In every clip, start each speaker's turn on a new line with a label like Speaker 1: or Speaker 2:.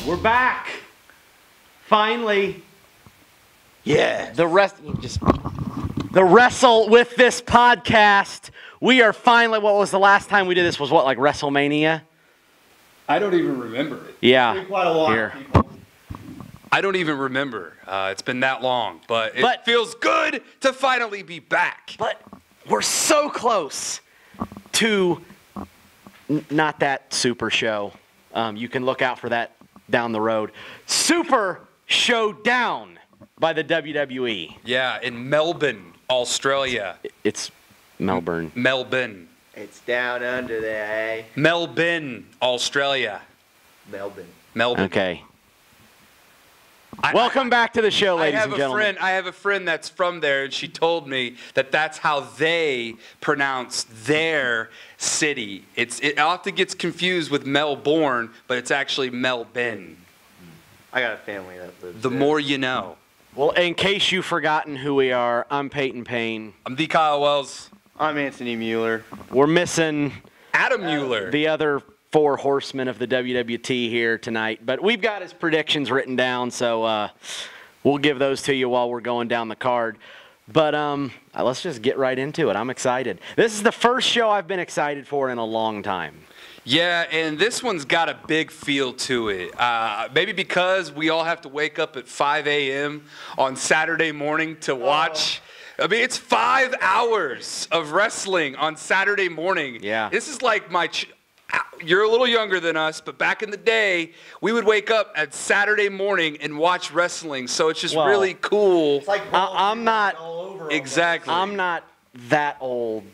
Speaker 1: We're back. Finally.
Speaker 2: Yeah.
Speaker 1: The Wrestle with this podcast. We are finally, what was the last time we did this? Was what, like WrestleMania?
Speaker 3: I don't even remember it.
Speaker 1: Yeah.
Speaker 2: It's been quite a while,
Speaker 1: Here.
Speaker 2: people.
Speaker 3: I don't even remember. It's been that long, but it feels good to finally be back.
Speaker 1: But we're so close to not that Super Show. You can look out for that down the road. Super Show-Down by the WWE.
Speaker 3: Yeah, in Melbourne, Australia.
Speaker 1: It's Melbourne.
Speaker 3: Melbourne.
Speaker 2: It's down under there, eh?
Speaker 3: Melbourne, Australia.
Speaker 2: Melbourne.
Speaker 3: Melbourne.
Speaker 1: Okay. Welcome back to the show, ladies and gentlemen.
Speaker 3: I have a friend that's from there, and she told me that that's how they pronounce their city. It often gets confused with Melbourne, but it's actually Melbourne.
Speaker 2: I got a family that lives
Speaker 3: The
Speaker 2: there.
Speaker 3: more you know.
Speaker 1: Well, in case you've forgotten who we are, I'm Peyton Payne.
Speaker 3: I'm the Kyle Wells.
Speaker 2: I'm Anthony Mueller.
Speaker 1: We're missing
Speaker 3: Adam Mueller.
Speaker 1: the other four horsemen of the WWT here tonight, but we've got his predictions written down, so we'll give those to you while we're going down the card. But let's just get right into it. I'm excited. This is the first show I've been excited for in a long time.
Speaker 3: Yeah, and this one's got a big feel to it. Maybe because we all have to wake up at 5 a.m. on Saturday morning to watch. I mean, it's 5 hours of wrestling on Saturday morning.
Speaker 1: Yeah.
Speaker 3: This is like you're a little younger than us, but back in the day, we would wake up at Saturday morning and watch wrestling. So it's just really cool.
Speaker 2: It's like
Speaker 1: I'm not
Speaker 2: all over.
Speaker 3: Exactly.
Speaker 1: I'm not that old,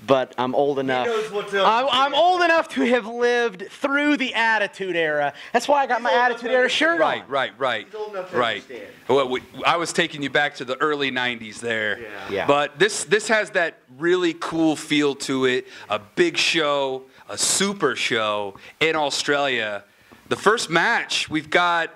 Speaker 1: but I'm old enough.
Speaker 2: knows what's up.
Speaker 1: I'm old enough to have lived through the Attitude Era. That's why I got my
Speaker 2: old enough
Speaker 1: Attitude
Speaker 2: to
Speaker 1: Era shirt on.
Speaker 3: Right.
Speaker 2: He's old enough to
Speaker 3: Right.
Speaker 2: understand.
Speaker 3: Well, I was taking you back to the early 90s there.
Speaker 1: Yeah.
Speaker 3: But this has that really cool feel to it. A big show, a super show in Australia. The first match, we've got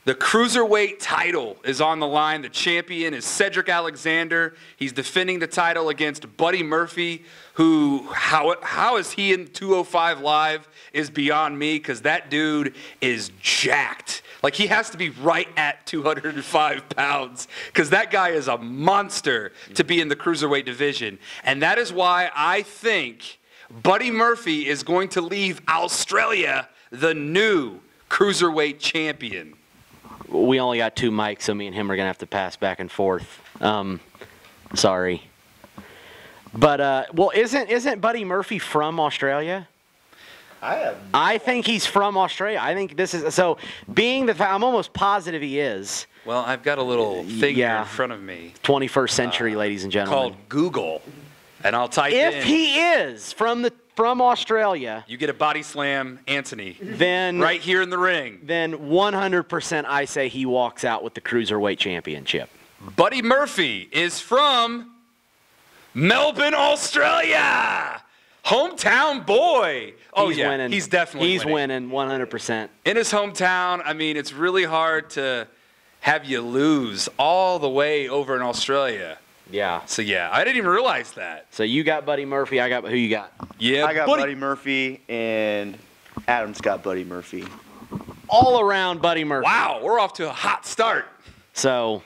Speaker 3: the Cruiserweight title is on the line. The champion is Cedric Alexander. He's defending the title against Buddy Murphy, who, how is he in 205 Live is beyond me, because that dude is jacked. Like, he has to be right at 205 pounds, because that guy is a monster to be in the Cruiserweight division. And that is why I think Buddy Murphy is going to leave Australia the new Cruiserweight champion.
Speaker 1: We only got two mics, so me and him are going to have to pass back and forth. Sorry. But, well, isn't Buddy Murphy from Australia? I think he's from Australia. I think this is, so being the, I'm almost positive he is.
Speaker 3: Well, I've got a little thing here in front of me
Speaker 1: 21st century, ladies and gentlemen.
Speaker 3: called Google, and I'll type in.
Speaker 1: If he is from Australia,
Speaker 3: You get a body slam, Anthony,
Speaker 1: then
Speaker 3: right here in the ring.
Speaker 1: then 100% I say he walks out with the Cruiserweight Championship.
Speaker 3: Buddy Murphy is from Melbourne, Australia. Hometown boy. Oh,
Speaker 1: He's
Speaker 3: yeah,
Speaker 1: winning.
Speaker 3: he's definitely
Speaker 1: He's winning 100%.
Speaker 3: In his hometown, I mean, it's really hard to have you lose all the way over in Australia.
Speaker 1: Yeah.
Speaker 3: So, yeah, I didn't even realize that.
Speaker 1: So you got Buddy Murphy. I got, who you got?
Speaker 3: Yeah,
Speaker 2: I got Buddy Murphy, and Adam's got Buddy Murphy.
Speaker 1: All around Buddy Murphy.
Speaker 3: Wow, we're off to a hot start.
Speaker 1: So,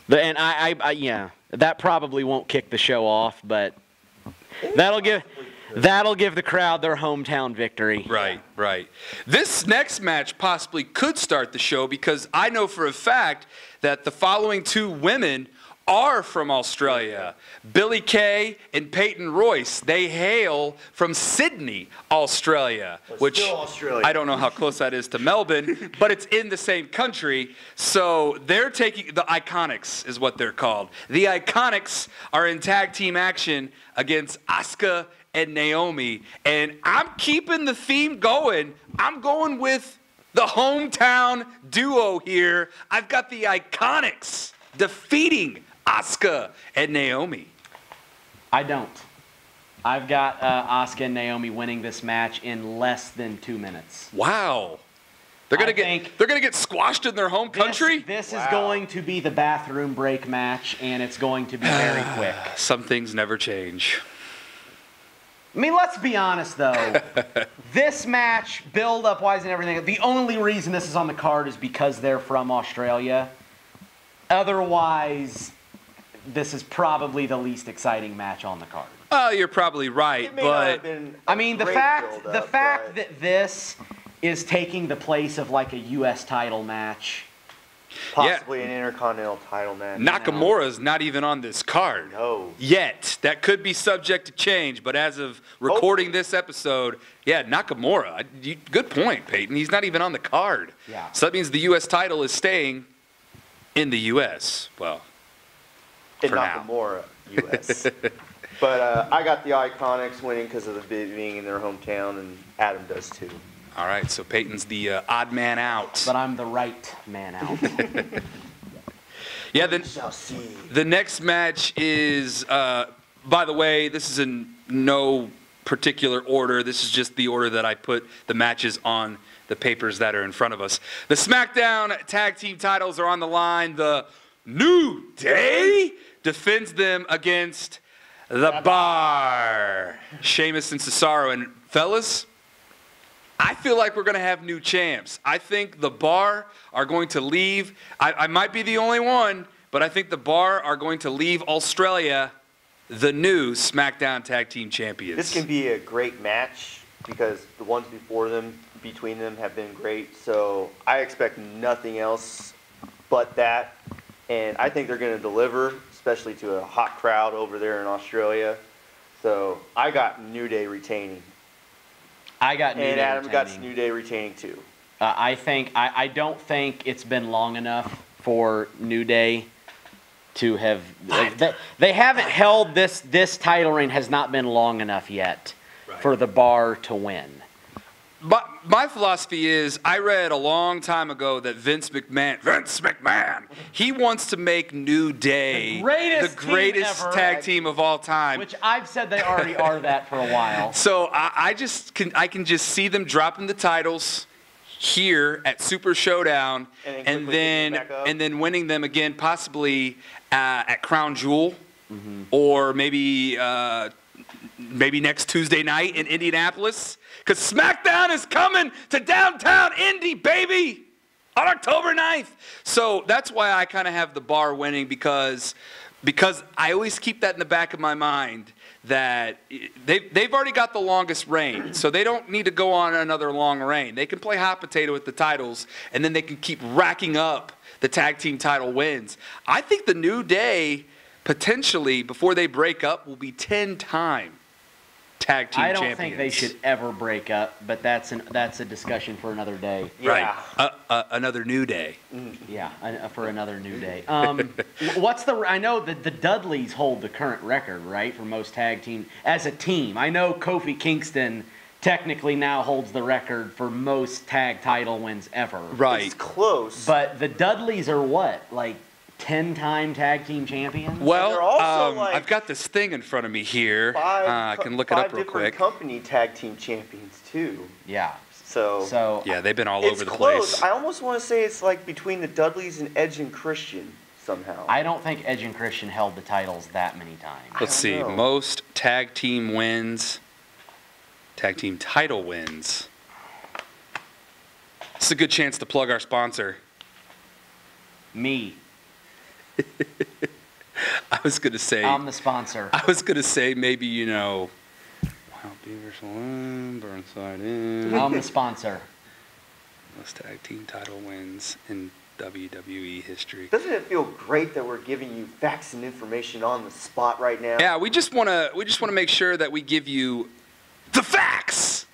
Speaker 1: yeah, that probably won't kick the show off, but that'll give the crowd their hometown victory.
Speaker 3: Right. This next match possibly could start the show, because I know for a fact that the following two women are from Australia. Billie Kay and Peyton Royce. They hail from Sydney, Australia. Which
Speaker 2: still Australia.
Speaker 3: I don't know how close that is to Melbourne, but it's in the same country. So they're taking, the Iconics is what they're called. The Iconics are in tag team action against Asuka and Naomi. And I'm keeping the theme going. I'm going with the hometown duo here. I've got the Iconics defeating Asuka and Naomi.
Speaker 1: I don't. I've got Asuka and Naomi winning this match in less than 2 minutes.
Speaker 3: Wow. They're gonna get squashed in their home country?
Speaker 1: This is going to be the bathroom break match, and it's going to be very quick.
Speaker 3: Some things never change.
Speaker 1: I mean, let's be honest, though. This match, build-up wise and everything, the only reason this is on the card is because they're from Australia. Otherwise, this is probably the least exciting match on the card.
Speaker 3: Oh, you're probably right,
Speaker 2: It may not have been a
Speaker 1: I mean, the
Speaker 2: great
Speaker 1: fact
Speaker 2: build-up, but
Speaker 1: that this is taking the place of like a U.S. title match.
Speaker 2: possibly an Intercontinental title match.
Speaker 3: Nakamura's not even on this card.
Speaker 2: No.
Speaker 3: Yet. That could be subject to change, but as of recording this episode, yeah, Nakamura. Good point, Peyton. He's not even on the card.
Speaker 1: Yeah.
Speaker 3: So that means the U.S. title is staying in the U.S. Well,
Speaker 2: In
Speaker 3: for now.
Speaker 2: Nakamura, U.S. But I got the Iconics winning because of the being in their hometown, and Adam does too.
Speaker 3: All right, so Peyton's the odd man out.
Speaker 1: But I'm the right man out.
Speaker 3: Yeah,
Speaker 2: We shall see.
Speaker 3: the next match is, by the way, this is in no particular order. This is just the order that I put the matches on the papers that are in front of us. The SmackDown Tag Team titles are on the line. The New Day defends them against The Bar. Sheamus and Cesaro. And fellas, I feel like we're going to have new champs. I think The Bar are going to leave. I might be the only one, but I think The Bar are going to leave Australia the new SmackDown Tag Team Champions.
Speaker 2: This can be a great match because the ones between them have been great. So I expect nothing else but that. And I think they're going to deliver, especially to a hot crowd over there in Australia. So I got New Day retaining.
Speaker 1: I got New
Speaker 2: And
Speaker 1: Day
Speaker 2: Adam got
Speaker 1: retaining.
Speaker 2: New Day retaining too.
Speaker 1: I don't think it's been long enough for New Day to have. They haven't held this title reign has not been long enough yet for The Bar to win.
Speaker 3: But my philosophy is, I read a long time ago that Vince McMahon, he wants to make New Day the greatest
Speaker 1: team ever.
Speaker 3: tag team of all time.
Speaker 1: Which I've said they already are that for a while.
Speaker 3: So I can just see them dropping the titles here at Super Showdown, and then winning them again, possibly at Crown Jewel, or maybe next Tuesday night in Indianapolis. Because SmackDown is coming to downtown Indy, baby, on October 9th. So that's why I kind of have The Bar winning, because I always keep that in the back of my mind that they've already got the longest reign. So they don't need to go on another long reign. They can play hot potato with the titles, and then they can keep racking up the tag team title wins. I think the New Day, potentially, before they break up, will be 10-time tag team champions.
Speaker 1: I don't think they should ever break up, but that's a discussion for another day.
Speaker 3: Right. Another New Day.
Speaker 1: Yeah, for another New Day. I know that the Dudleys hold the current record, right, for most tag team as a team. I know Kofi Kingston technically now holds the record for most tag title wins ever.
Speaker 3: Right.
Speaker 2: It's close.
Speaker 1: But the Dudleys are what, like 10-time tag team champions?
Speaker 3: Well,
Speaker 2: they're also
Speaker 3: I've got this thing in front of me here. I can look it up real quick.
Speaker 2: 5 different company tag team champions too.
Speaker 1: Yeah.
Speaker 2: So
Speaker 3: Yeah, they've been all
Speaker 2: it's
Speaker 3: over the
Speaker 2: close.
Speaker 3: place.
Speaker 2: I almost want to say it's like between the Dudleys and Edge and Christian somehow.
Speaker 1: I don't think Edge and Christian held the titles that many times.
Speaker 3: Let's see.
Speaker 2: know.
Speaker 3: Most tag team wins. Tag team title wins. It's a good chance to plug our sponsor.
Speaker 1: Me.
Speaker 3: I was going to say.
Speaker 1: I'm the sponsor.
Speaker 3: I was going to say maybe, Wild Beaver Saloon, Burnside Inn.
Speaker 1: I'm the sponsor.
Speaker 3: Most tag team title wins in WWE history.
Speaker 2: Doesn't it feel great that we're giving you facts and information on the spot right now?
Speaker 3: Yeah, we just want to make sure that we give you the facts.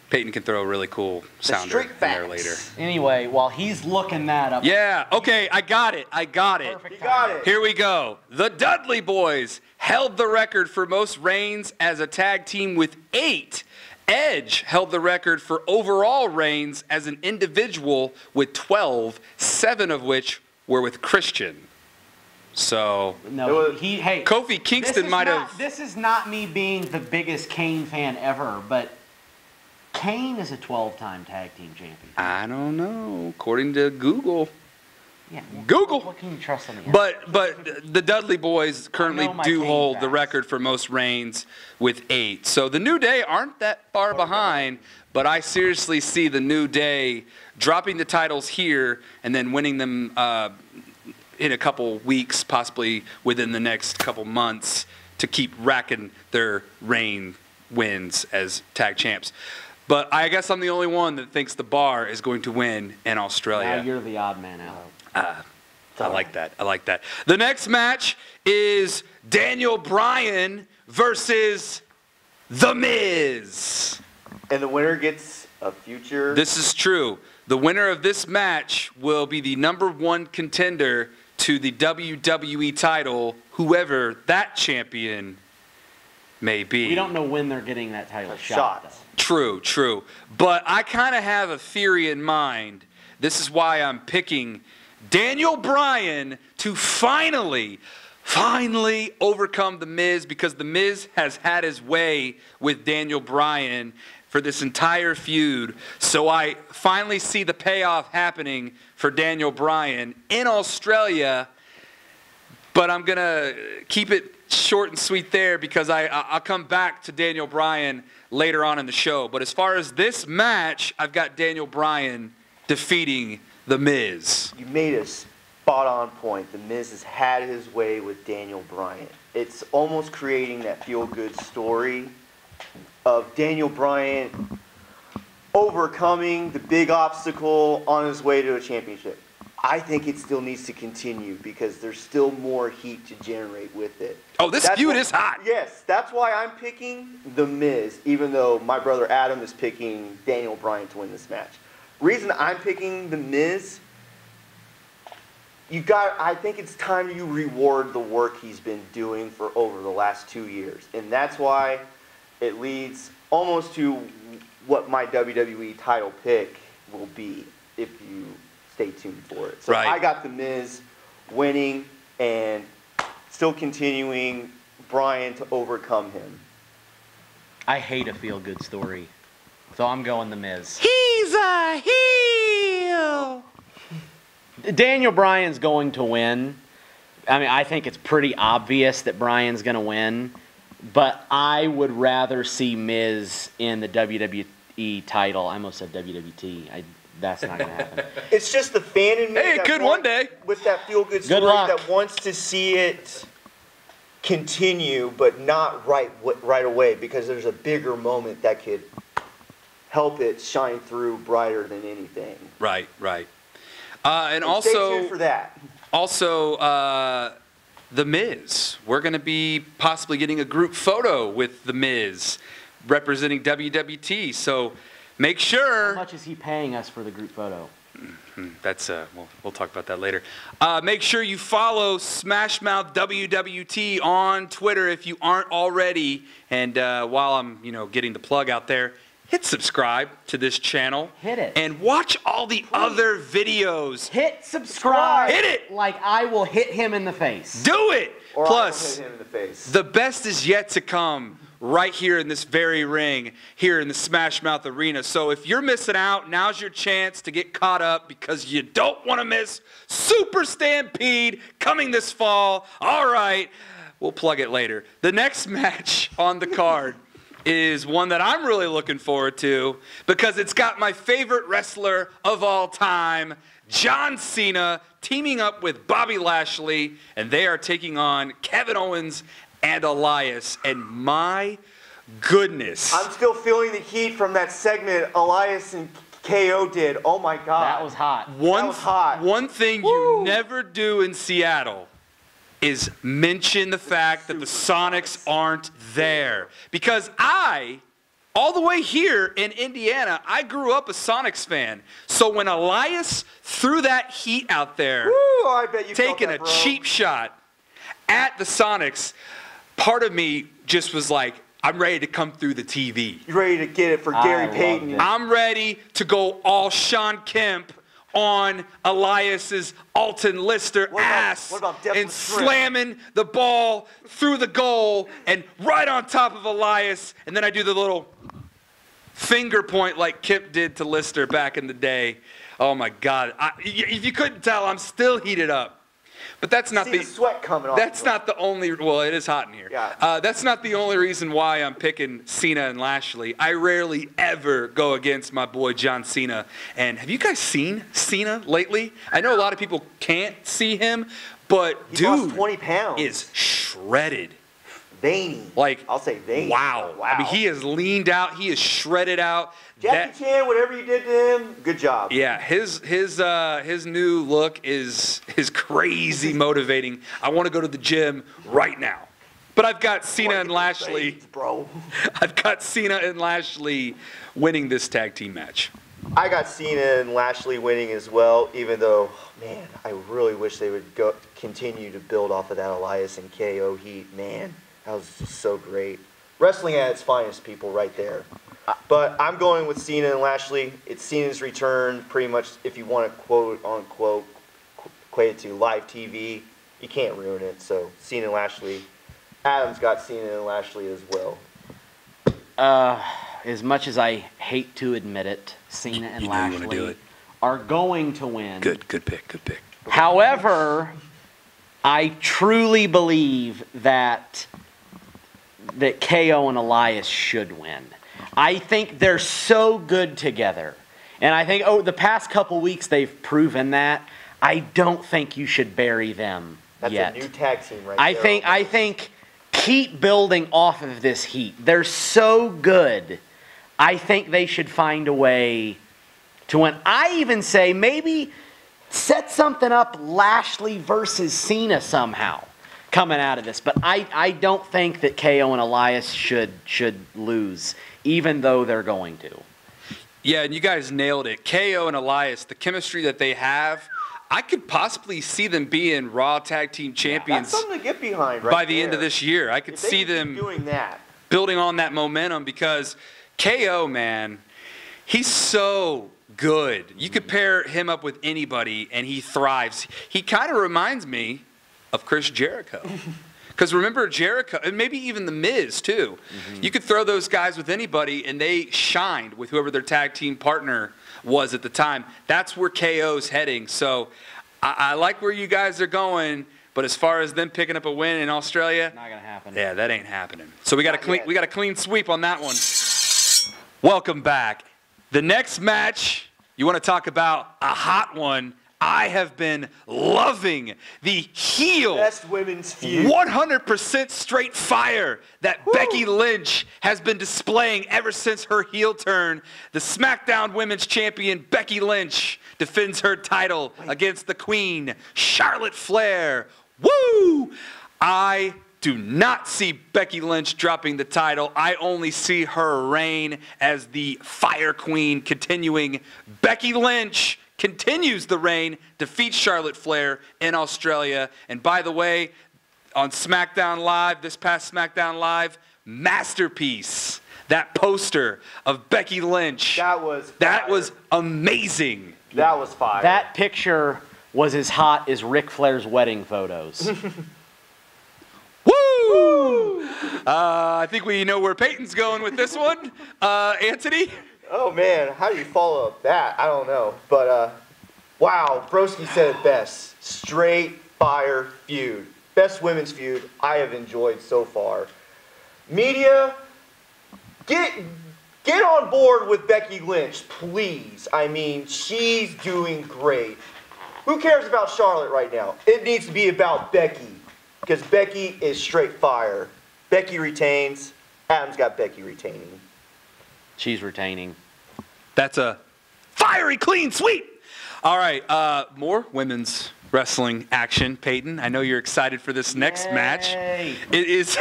Speaker 3: Peyton can throw a really cool sounder
Speaker 2: straight
Speaker 3: in there
Speaker 2: facts.
Speaker 3: later.
Speaker 1: Anyway, while he's looking that up.
Speaker 3: Yeah, okay, I got it.
Speaker 1: Perfect
Speaker 2: You got
Speaker 1: timing.
Speaker 2: it.
Speaker 3: Here we go. The Dudley Boys held the record for most reigns as a tag team with 8. Edge held the record for overall reigns as an individual with 12, 7 of which were with Christian. So,
Speaker 1: No, hey.
Speaker 3: Kofi Kingston might have.
Speaker 1: This is not me being the biggest Kane fan ever, but Kane is a 12-time tag team champion.
Speaker 3: I don't know. According to Google.
Speaker 1: Yeah.
Speaker 3: Google.
Speaker 1: What can you trust on the internet?
Speaker 3: But the Dudley Boys currently
Speaker 1: I know my
Speaker 3: do
Speaker 1: Kane
Speaker 3: hold the
Speaker 1: facts.
Speaker 3: record for most reigns with 8. So the New Day aren't that far behind, but I seriously see the New Day dropping the titles here and then winning them in a couple weeks, possibly within the next couple months, to keep racking their reign wins as tag champs. But I guess I'm the only one that thinks the Bar is going to win in Australia.
Speaker 1: Now you're the odd man out.
Speaker 3: I like that. I like that. The next match is Daniel Bryan versus The Miz.
Speaker 2: And the winner gets a future.
Speaker 3: This is true. The winner of this match will be the #1 contender to the WWE title, whoever that champion may be.
Speaker 1: We don't know when they're getting that title shot, though.
Speaker 3: True. But I kind of have a theory in mind. This is why I'm picking Daniel Bryan to finally overcome The Miz, because The Miz has had his way with Daniel Bryan for this entire feud. So I finally see the payoff happening for Daniel Bryan in Australia. But I'm going to keep it short and sweet there, because I'll come back to Daniel Bryan later on in the show. But as far as this match, I've got Daniel Bryan defeating The Miz.
Speaker 2: You made a spot-on point. The Miz has had his way with Daniel Bryan. It's almost creating that feel-good story of Daniel Bryan overcoming the big obstacle on his way to a championship. I think it still needs to continue because there's still more heat to generate with it.
Speaker 3: Oh, this feud is hot.
Speaker 2: Yes, that's why I'm picking The Miz, even though my brother Adam is picking Daniel Bryan to win this match. Reason I'm picking The Miz, I think it's time you reward the work he's been doing for over the last 2 years. And that's why it leads almost to what my WWE title pick will be if you stay tuned for it. So
Speaker 3: right.
Speaker 2: I got The Miz winning and still continuing Bryan to overcome him.
Speaker 1: I hate a feel-good story, so I'm going The Miz.
Speaker 3: He's a heel.
Speaker 1: Daniel Bryan's going to win. I mean, I think it's pretty obvious that Bryan's going to win, but I would rather see Miz in the WWE title. I almost said WWT. That's not going to happen.
Speaker 2: It's just the fan in me.
Speaker 3: Hey, it could one day.
Speaker 2: With that feel-good story that wants to see it continue, but not right away, because there's a bigger moment that could help it shine through brighter than anything.
Speaker 3: Right. And
Speaker 2: stay
Speaker 3: also,
Speaker 2: tuned for that.
Speaker 3: The Miz. We're going to be possibly getting a group photo with The Miz representing WWT. So make sure.
Speaker 1: How much is he paying us for the group photo?
Speaker 3: That's we'll talk about that later. Make sure you follow Smash Mouth WWT on Twitter if you aren't already. And while I'm getting the plug out there, hit subscribe to this channel.
Speaker 1: Hit it.
Speaker 3: And watch all the other videos.
Speaker 1: Hit subscribe.
Speaker 3: Hit it.
Speaker 1: Like I will hit him in the face.
Speaker 3: Do it.
Speaker 2: Or
Speaker 3: Plus,
Speaker 2: I will hit him in the face.
Speaker 3: the best is yet to come right here in this very ring, here in the Smash Mouth Arena. So if you're missing out, now's your chance to get caught up, because you don't want to miss Super Stampede coming this fall. All right, we'll plug it later. The next match on the card is one that I'm really looking forward to, because it's got my favorite wrestler of all time, John Cena, teaming up with Bobby Lashley, and they are taking on Kevin Owens and Elias. And my goodness,
Speaker 2: I'm still feeling the heat from that segment Elias and KO did. Oh my God.
Speaker 1: That was hot.
Speaker 2: That was hot.
Speaker 3: One thing you never do in Seattle is mention the fact that the Sonics aren't there. Because all the way here in Indiana, I grew up a Sonics fan. So when Elias threw that heat out there,
Speaker 2: I bet you
Speaker 3: taking
Speaker 2: felt that,
Speaker 3: a
Speaker 2: bro.
Speaker 3: cheap shot at the Sonics, part of me just was like, I'm ready to come through the TV.
Speaker 2: You ready to get it for Gary Payton?
Speaker 3: I'm ready to go all Sean Kemp on Elias's Alton Lister ass and slamming the ball through the goal and right on top of Elias, and then I do the little finger point like Kemp did to Lister back in the day. Oh my God! If you couldn't tell, I'm still heated up. But that's not
Speaker 2: the sweat coming off.
Speaker 3: That's not the only. Well, it is hot in here.
Speaker 2: Yeah.
Speaker 3: That's not the only reason why I'm picking Cena and Lashley. I rarely ever go against my boy John Cena. And have you guys seen Cena lately? I know a lot of people can't see him, but
Speaker 2: he lost 20 pounds.
Speaker 3: Is shredded.
Speaker 2: Veiny. I'll say veiny.
Speaker 3: Wow. I mean, he is leaned out. He is shredded out.
Speaker 2: Jackie Chan, whatever you did to him, good job.
Speaker 3: Yeah, his new look is crazy motivating. I want to go to the gym right now. But I've got Cena and Lashley.
Speaker 2: Bro.
Speaker 3: I've got Cena and Lashley winning this tag team match.
Speaker 2: I got Cena and Lashley winning as well, even though, man, I really wish they would continue to build off of that Elias and KO heat. Man, that was just so great. Wrestling at its finest, people, right there. But I'm going with Cena and Lashley. It's Cena's return, pretty much, if you want to quote-unquote equate it to live TV. You can't ruin it, so Cena and Lashley. Adam's got Cena and Lashley as well.
Speaker 1: As much as I hate to admit it, Cena and Lashley are going to win.
Speaker 3: Good pick.
Speaker 1: However, I truly believe that KO and Elias should win. I think they're so good together. And I think the past couple weeks they've proven that. I don't think you should bury them yet.
Speaker 2: That's a new tag team right there.
Speaker 1: I think keep building off of this heat. They're so good. I think they should find a way to win. I even say maybe set something up Lashley versus Cena somehow coming out of this. But I don't think that KO and Elias should lose, even though they're going to.
Speaker 3: Yeah, and you guys nailed it. KO and Elias, the chemistry that they have, I could possibly see them being Raw Tag Team Champions.
Speaker 2: That's something to get behind
Speaker 3: by the end of this year. I could see them
Speaker 2: doing that,
Speaker 3: building on that momentum, because KO, man, he's so good. You could pair him up with anybody, and he thrives. He kind of reminds me of Chris Jericho. Because remember Jericho, and maybe even The Miz too. Mm-hmm. You could throw those guys with anybody, and they shined with whoever their tag team partner was at the time. That's where KO's heading. So I like where you guys are going, but as far as them picking up a win in Australia,
Speaker 1: not gonna happen.
Speaker 3: Yeah, that ain't happening. So we got a clean sweep on that one. Welcome back. The next match, you want to talk about a hot one. I have been loving the heel.
Speaker 2: Best women's feud.
Speaker 3: 100% straight fire that Becky Lynch has been displaying ever since her heel turn. The SmackDown Women's Champion, Becky Lynch, defends her title against the Queen, Charlotte Flair. Woo! I do not see Becky Lynch dropping the title. I only see her reign as the Fire Queen continuing. Becky Lynch continues the reign, defeats Charlotte Flair in Australia. And by the way, on SmackDown Live, this past SmackDown Live, masterpiece. That poster of Becky Lynch.
Speaker 2: That was
Speaker 3: amazing.
Speaker 2: That was fire.
Speaker 1: That picture was as hot as Ric Flair's wedding photos.
Speaker 3: Woo! I think we know where Peyton's going with this one. Anthony?
Speaker 2: Oh, man, how do you follow up that? I don't know. But, wow, Broski said it best. Straight fire feud. Best women's feud I have enjoyed so far. Media, get on board with Becky Lynch, please. I mean, she's doing great. Who cares about Charlotte right now? It needs to be about Becky, because Becky is straight fire. Becky retains. Adam's got Becky retaining.
Speaker 1: She's retaining.
Speaker 3: That's a fiery clean sweep. All right, more women's wrestling action. Peyton, I know you're excited for this next match. It is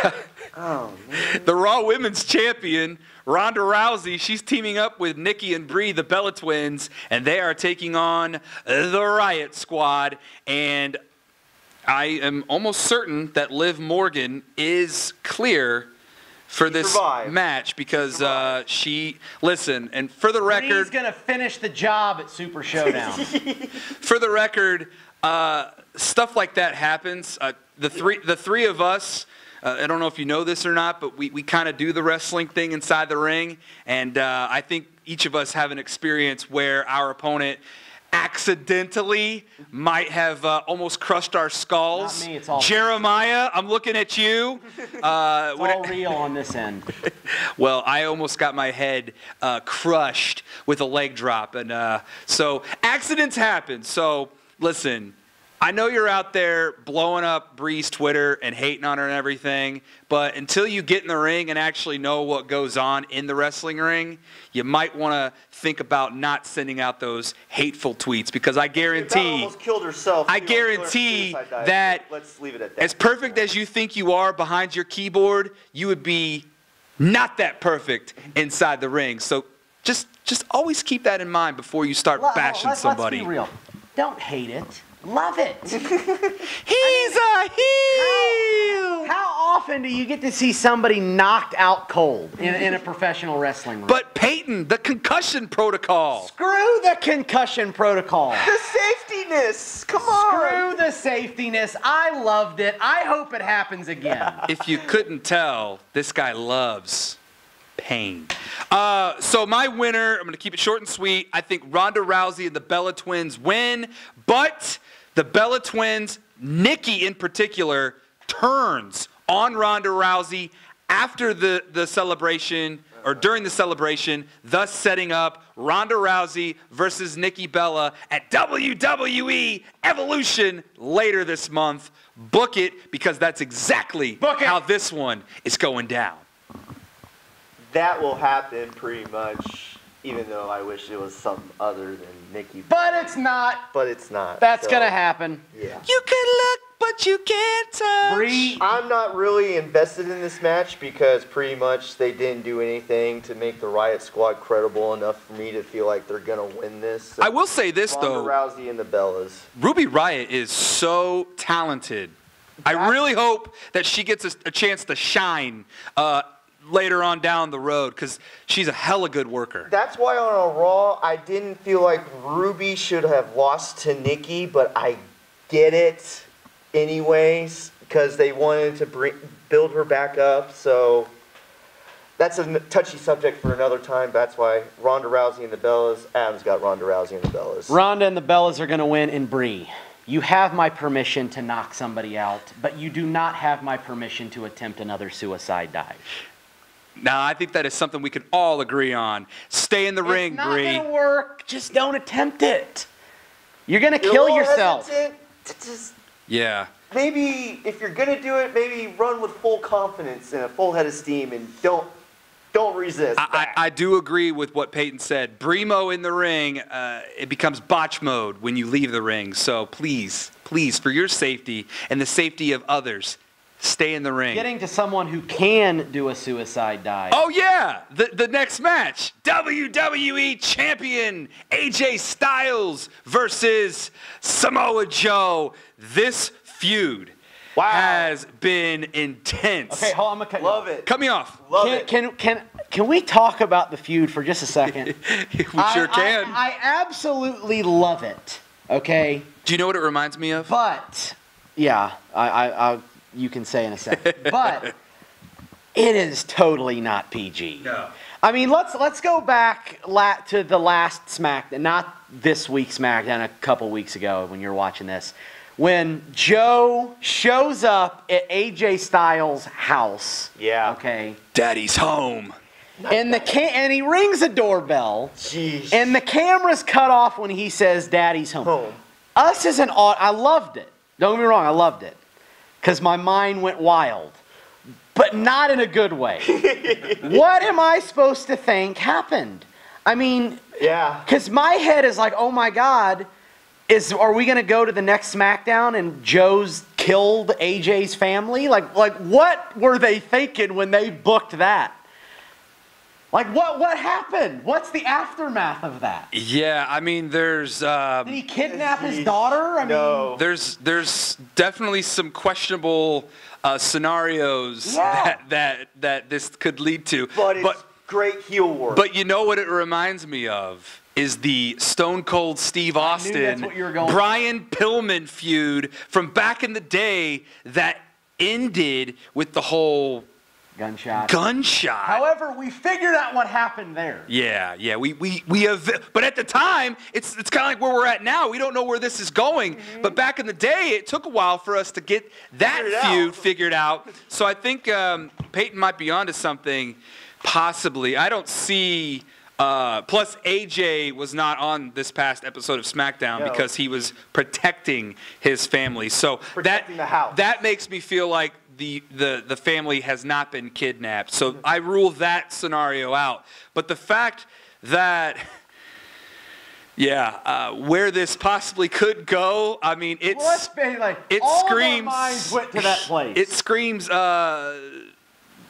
Speaker 3: the Raw Women's Champion, Ronda Rousey. She's teaming up with Nikki and Brie, the Bella Twins, and they are taking on the Riot Squad. And I am almost certain that Liv Morgan is clear for this match, because and for the record,
Speaker 1: he's gonna finish the job at Super Showdown.
Speaker 3: For the record, stuff like that happens. The three of us, I don't know if you know this or not, but we kind of do the wrestling thing inside the ring, and I think each of us have an experience where our opponent accidentally might have almost crushed our skulls.
Speaker 1: Not me, it's all
Speaker 3: Jeremiah, I'm looking at you.
Speaker 1: It's all real on this end.
Speaker 3: Well, I almost got my head crushed with a leg drop. And so accidents happen. So listen, I know you're out there blowing up Bree's Twitter and hating on her and everything, but until you get in the ring and actually know what goes on in the wrestling ring, you might want to think about not sending out those hateful tweets, because I guarantee,
Speaker 2: almost killed herself.
Speaker 3: I guarantee that
Speaker 2: let's leave it at that.
Speaker 3: as perfect as you think you are behind your keyboard, you would be not that perfect inside the ring. So just always keep that in mind before you start bashing somebody.
Speaker 1: Let's be real. Don't hate it. Love it.
Speaker 3: He's a heel.
Speaker 1: How often do you get to see somebody knocked out cold in a professional wrestling ring?
Speaker 3: But Peyton, the concussion protocol.
Speaker 1: Screw the concussion protocol.
Speaker 2: The safetiness. Come on.
Speaker 1: Screw the safetiness. I loved it. I hope it happens again.
Speaker 3: If you couldn't tell, this guy loves pain. So my winner, I'm going to keep it short and sweet. I think Ronda Rousey and the Bella Twins win, but the Bella Twins, Nikki in particular, turns on Ronda Rousey after the celebration, or during the celebration, thus setting up Ronda Rousey versus Nikki Bella at WWE Evolution later this month. Book it, because that's exactly how this one is going down.
Speaker 2: That will happen pretty much, even though I wish it was something other than Nikki.
Speaker 1: But it's not.
Speaker 2: But it's not.
Speaker 1: That's going to happen.
Speaker 2: Yeah.
Speaker 3: You can look, but you can't touch.
Speaker 1: Bree.
Speaker 2: I'm not really invested in this match because pretty much they didn't do anything to make the Riot Squad credible enough for me to feel like they're going to win this. So
Speaker 3: I will say this, though.
Speaker 2: Ronda Rousey and the Bellas.
Speaker 3: Ruby Riott is so talented. I really hope that she gets a chance to shine later on down the road, because she's a hella good worker.
Speaker 2: That's why on a Raw, I didn't feel like Ruby should have lost to Nikki, but I get it anyways, because they wanted to build her back up. So that's a touchy subject for another time. That's why Ronda Rousey and the Bellas. Adam's got Ronda Rousey and the Bellas.
Speaker 1: Ronda and the Bellas are going to win, and Bree, you have my permission to knock somebody out, but you do not have my permission to attempt another suicide dive.
Speaker 3: Now, I think that is something we can all agree on. Stay in the ring, Bree.
Speaker 1: It's not going to work. Just don't attempt it. You're going to kill yourself.
Speaker 3: Yeah.
Speaker 2: Maybe if you're going to do it, maybe run with full confidence and a full head of steam, and don't resist.
Speaker 3: I do agree with what Peyton said. Bremo in the ring, it becomes botch mode when you leave the ring. So please, for your safety and the safety of others, stay in the ring.
Speaker 1: Getting to someone who can do a suicide dive.
Speaker 3: Oh, yeah. The next match. WWE Champion AJ Styles versus Samoa Joe. This feud has been intense.
Speaker 1: Okay, hold on. I'm going to cut you off.
Speaker 2: Love it.
Speaker 3: Cut me off.
Speaker 2: Love it.
Speaker 1: Can we talk about the feud for just a second?
Speaker 3: We sure can.
Speaker 1: I absolutely love it. Okay?
Speaker 3: Do you know what it reminds me of?
Speaker 1: But, yeah, you can say in a second. But it is totally not PG.
Speaker 3: No.
Speaker 1: I mean, let's go back to the last SmackDown, not this week's SmackDown, a couple weeks ago when you're watching this, when Joe shows up at AJ Styles' house.
Speaker 2: Yeah.
Speaker 1: Okay.
Speaker 3: Daddy's home.
Speaker 1: And he rings a doorbell.
Speaker 2: Jeez.
Speaker 1: And the camera's cut off when he says Daddy's home. Us as an audience, I loved it. Don't get me wrong, I loved it. Because my mind went wild. But not in a good way. What am I supposed to think happened? I mean,
Speaker 2: yeah.
Speaker 1: Because my head is like, oh my God, are we going to go to the next SmackDown and Joe's killed AJ's family? Like what were they thinking when they booked that? Like, what happened? What's the aftermath of that?
Speaker 3: Yeah, I mean, there's...
Speaker 1: Did he kidnap his daughter? I mean,
Speaker 3: there's definitely some questionable scenarios that this could lead to.
Speaker 2: But it's great heel work.
Speaker 3: But you know what it reminds me of? Is the Stone Cold Steve Austin, Brian Pillman feud from back in the day that ended with the whole
Speaker 1: Gunshot. However, we figured out what happened there.
Speaker 3: Yeah. We have, but at the time, it's kind of like where we're at now. We don't know where this is going. Mm-hmm. But back in the day, it took a while for us to get that feud figured out. So I think Peyton might be onto something, possibly. I don't see. Plus, AJ was not on this past episode of SmackDown because he was protecting his family. So
Speaker 2: protecting the house.
Speaker 3: That makes me feel like the family has not been kidnapped. So I rule that scenario out. But the fact that, where this possibly could go, I mean, it screams.
Speaker 1: Our minds went to that place.
Speaker 3: It screams,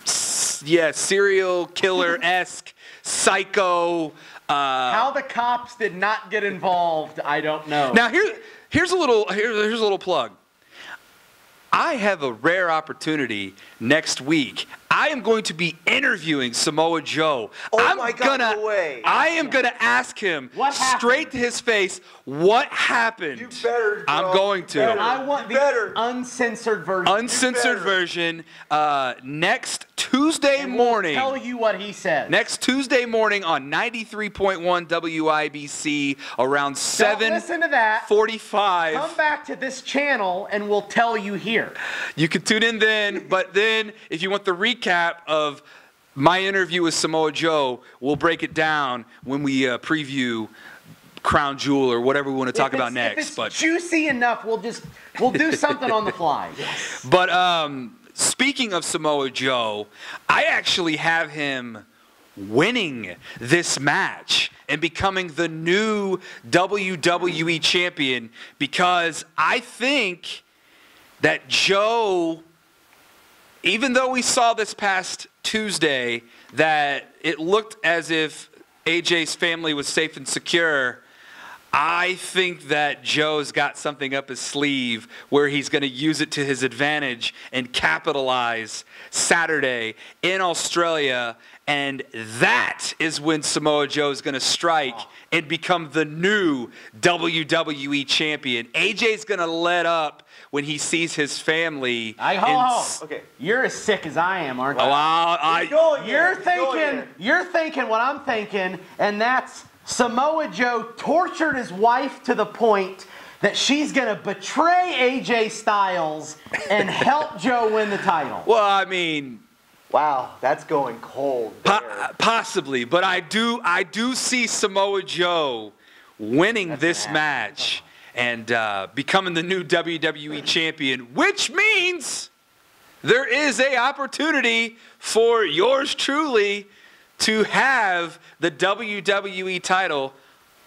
Speaker 3: serial killer-esque, psycho.
Speaker 1: How the cops did not get involved, I don't know.
Speaker 3: Now here's a little plug. I have a rare opportunity next week. I am going to be interviewing Samoa Joe.
Speaker 2: No way.
Speaker 3: I am gonna ask him straight to his face what happened.
Speaker 2: You better, bro.
Speaker 3: I'm going to.
Speaker 1: I want the uncensored version.
Speaker 3: Uncensored version next Tuesday morning.
Speaker 1: We'll tell you what he says.
Speaker 3: Next Tuesday morning on 93.1 WIBC around 7:45.
Speaker 1: Come back to this channel and we'll tell you here.
Speaker 3: You can tune in then, but then if you want the recap of my interview with Samoa Joe, we'll break it down when we preview Crown Jewel or whatever we want to talk about next.
Speaker 1: If it's juicy enough, we'll do something on the fly. Yes.
Speaker 3: But speaking of Samoa Joe, I actually have him winning this match and becoming the new WWE champion because I think that Joe, even though we saw this past Tuesday that it looked as if AJ's family was safe and secure, I think that Joe's got something up his sleeve where he's going to use it to his advantage and capitalize Saturday in Australia. And that is when Samoa Joe is going to strike and become the new WWE champion. AJ's going to let up when he sees his family.
Speaker 1: Okay, you're as sick as I am, aren't you? You're thinking what I'm thinking, and that's Samoa Joe tortured his wife to the point that she's going to betray AJ Styles and help Joe win the title.
Speaker 3: Well, I mean,
Speaker 2: wow, that's going cold.
Speaker 3: Possibly, but I do see Samoa Joe winning this match and becoming the new WWE champion, which means there is an opportunity for yours truly to have the WWE title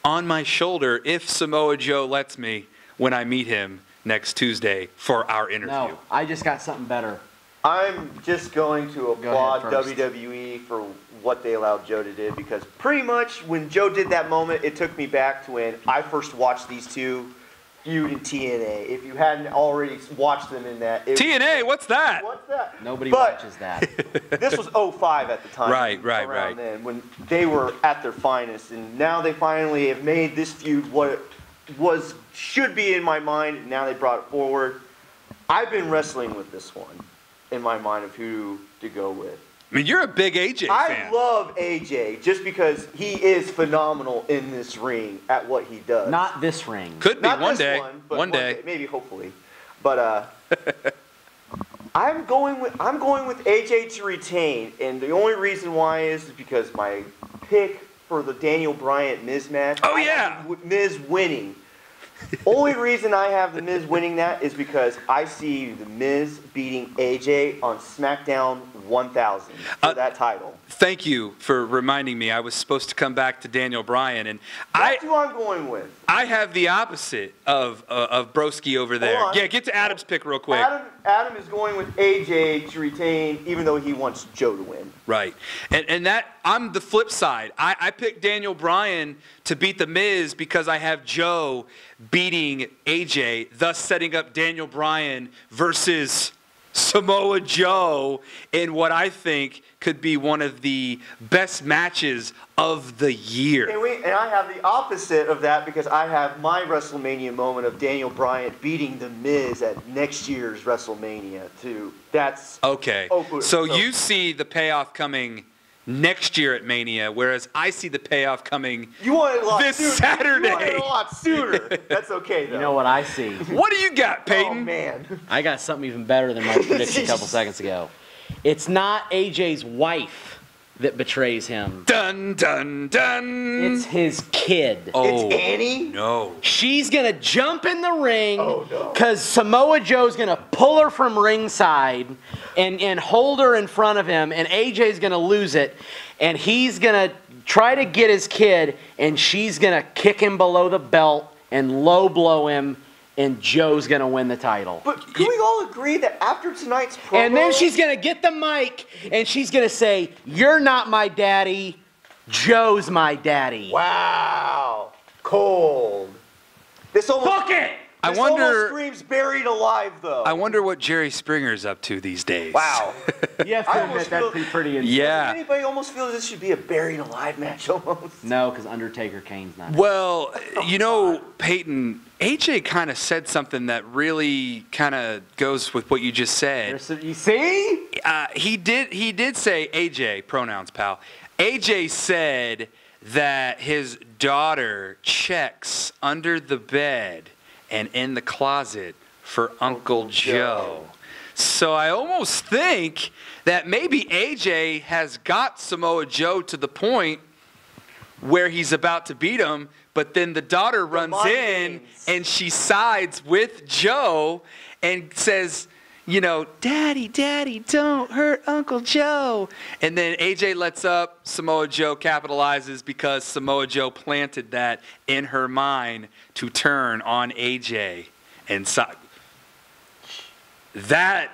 Speaker 3: on my shoulder if Samoa Joe lets me when I meet him next Tuesday for our interview.
Speaker 1: No, I just got something better.
Speaker 2: I'm just going to applaud WWE for what they allowed Joe to do because pretty much when Joe did that moment, it took me back to when I first watched these two feud in TNA. If you hadn't already watched them in that.
Speaker 3: TNA, what's that?
Speaker 2: What's that?
Speaker 1: Nobody watches that.
Speaker 2: This was 05 at the time.
Speaker 3: Right.
Speaker 2: Then, when they were at their finest. And now they finally have made this feud what it should be in my mind. And now they brought it forward. I've been wrestling with this one in my mind of who to go with.
Speaker 3: I mean, you're a big AJ fan.
Speaker 2: I love AJ just because he is phenomenal in this ring at what he does.
Speaker 1: Not this ring.
Speaker 3: Could be
Speaker 2: Not
Speaker 3: one
Speaker 2: this
Speaker 3: day.
Speaker 2: One day. Maybe, hopefully. But I'm going with AJ to retain, and the only reason why is because my pick for the Daniel Bryan Miz match.
Speaker 3: Oh yeah,
Speaker 2: Miz winning. Only reason I have the Miz winning that is because I see the Miz beating AJ on SmackDown 1000 for that title.
Speaker 3: Thank you for reminding me. I was supposed to come back to Daniel Bryan, and
Speaker 2: that's who I'm going with.
Speaker 3: I have the opposite of Broski over there. Yeah, get to Adam's pick real quick.
Speaker 2: Adam is going with AJ to retain, even though he wants Joe to win.
Speaker 3: Right, and that I'm the flip side. I picked Daniel Bryan to beat the Miz because I have Joe beating AJ, thus setting up Daniel Bryan versus Samoa Joe in what I think could be one of the best matches of the year.
Speaker 2: And I have the opposite of that because I have my WrestleMania moment of Daniel Bryan beating The Miz at next year's WrestleMania too. That's
Speaker 3: okay. So you see the payoff coming next year at Mania, whereas I see the payoff coming this Saturday.
Speaker 2: You want it a lot sooner. That's okay, though.
Speaker 1: You know what I see?
Speaker 3: What do you got, Peyton?
Speaker 2: Oh, man.
Speaker 1: I got something even better than my prediction a couple seconds ago. It's not AJ's wife that betrays him.
Speaker 3: Dun, dun, dun.
Speaker 1: It's his kid.
Speaker 3: Oh,
Speaker 2: It's Annie?
Speaker 3: no.
Speaker 1: She's going to jump in the ring
Speaker 2: Oh, no.
Speaker 1: because Samoa Joe's going to pull her from ringside and hold her in front of him, and AJ's going to lose it, and he's going to try to get his kid, and she's going to kick him below the belt and low blow him, and Joe's going to win the title.
Speaker 2: But can we all agree that after tonight's promo...
Speaker 1: And then she's going to get the mic, and she's going to say, "You're not my daddy, Joe's my daddy."
Speaker 2: Wow. Cold. This almost...
Speaker 1: Book it!
Speaker 2: This almost screams Buried Alive, though.
Speaker 3: I wonder what Jerry Springer's up to these days.
Speaker 2: Wow.
Speaker 1: You have to admit, that'd be pretty insane.
Speaker 3: Yeah.
Speaker 2: Does anybody almost feel this should be a Buried Alive match almost?
Speaker 1: No, because Undertaker Kane's not.
Speaker 3: Well, you know, Peyton, AJ kind of said something that really kind of goes with what you just said.
Speaker 1: You see?
Speaker 3: He did say AJ, pronouns, pal. AJ said that his daughter checks under the bed and in the closet for Uncle Joe. So I almost think that maybe AJ has got Samoa Joe to the point where he's about to beat him, but then the daughter runs in and she sides with Joe and says, you know, "Daddy, Daddy, don't hurt Uncle Joe." And then AJ lets up, Samoa Joe capitalizes because Samoa Joe planted that in her mind to turn on AJ. And so that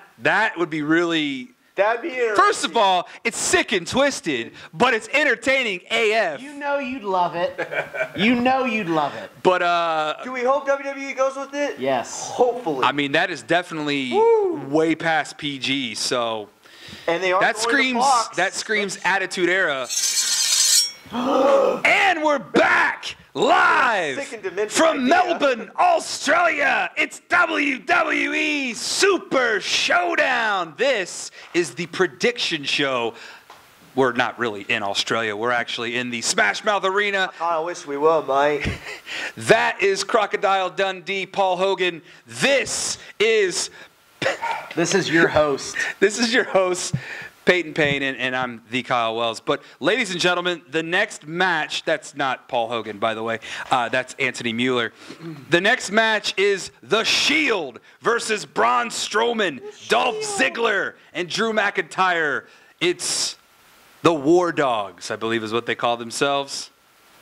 Speaker 3: would be really...
Speaker 2: That'd be interesting.
Speaker 3: First of all, it's sick and twisted, but it's entertaining AF.
Speaker 1: You know you'd love it. You know you'd love it.
Speaker 3: But
Speaker 2: do we hope WWE goes with it?
Speaker 1: Yes.
Speaker 2: Hopefully.
Speaker 3: I mean, that is definitely way past PG. So
Speaker 2: and they are
Speaker 3: that
Speaker 2: going to
Speaker 3: screams
Speaker 2: Fox.
Speaker 3: Attitude Era. And we're back live
Speaker 2: Sick and demented
Speaker 3: from
Speaker 2: idea.
Speaker 3: Melbourne, Australia. It's WWE Super Showdown. This is the prediction show. We're not really in Australia. We're actually in the Smash Mouth Arena.
Speaker 2: I wish we were, mate.
Speaker 3: That is Crocodile Dundee, Paul Hogan. This is
Speaker 1: your host.
Speaker 3: This is your host, Peyton Payne, and I'm the Kyle Wells. But ladies and gentlemen, the next match, that's not Paul Hogan, by the way. That's Anthony Mueller. The next match is The Shield versus Braun Strowman, Dolph Ziggler, and Drew McIntyre. It's the War Dogs, I believe is what they call themselves,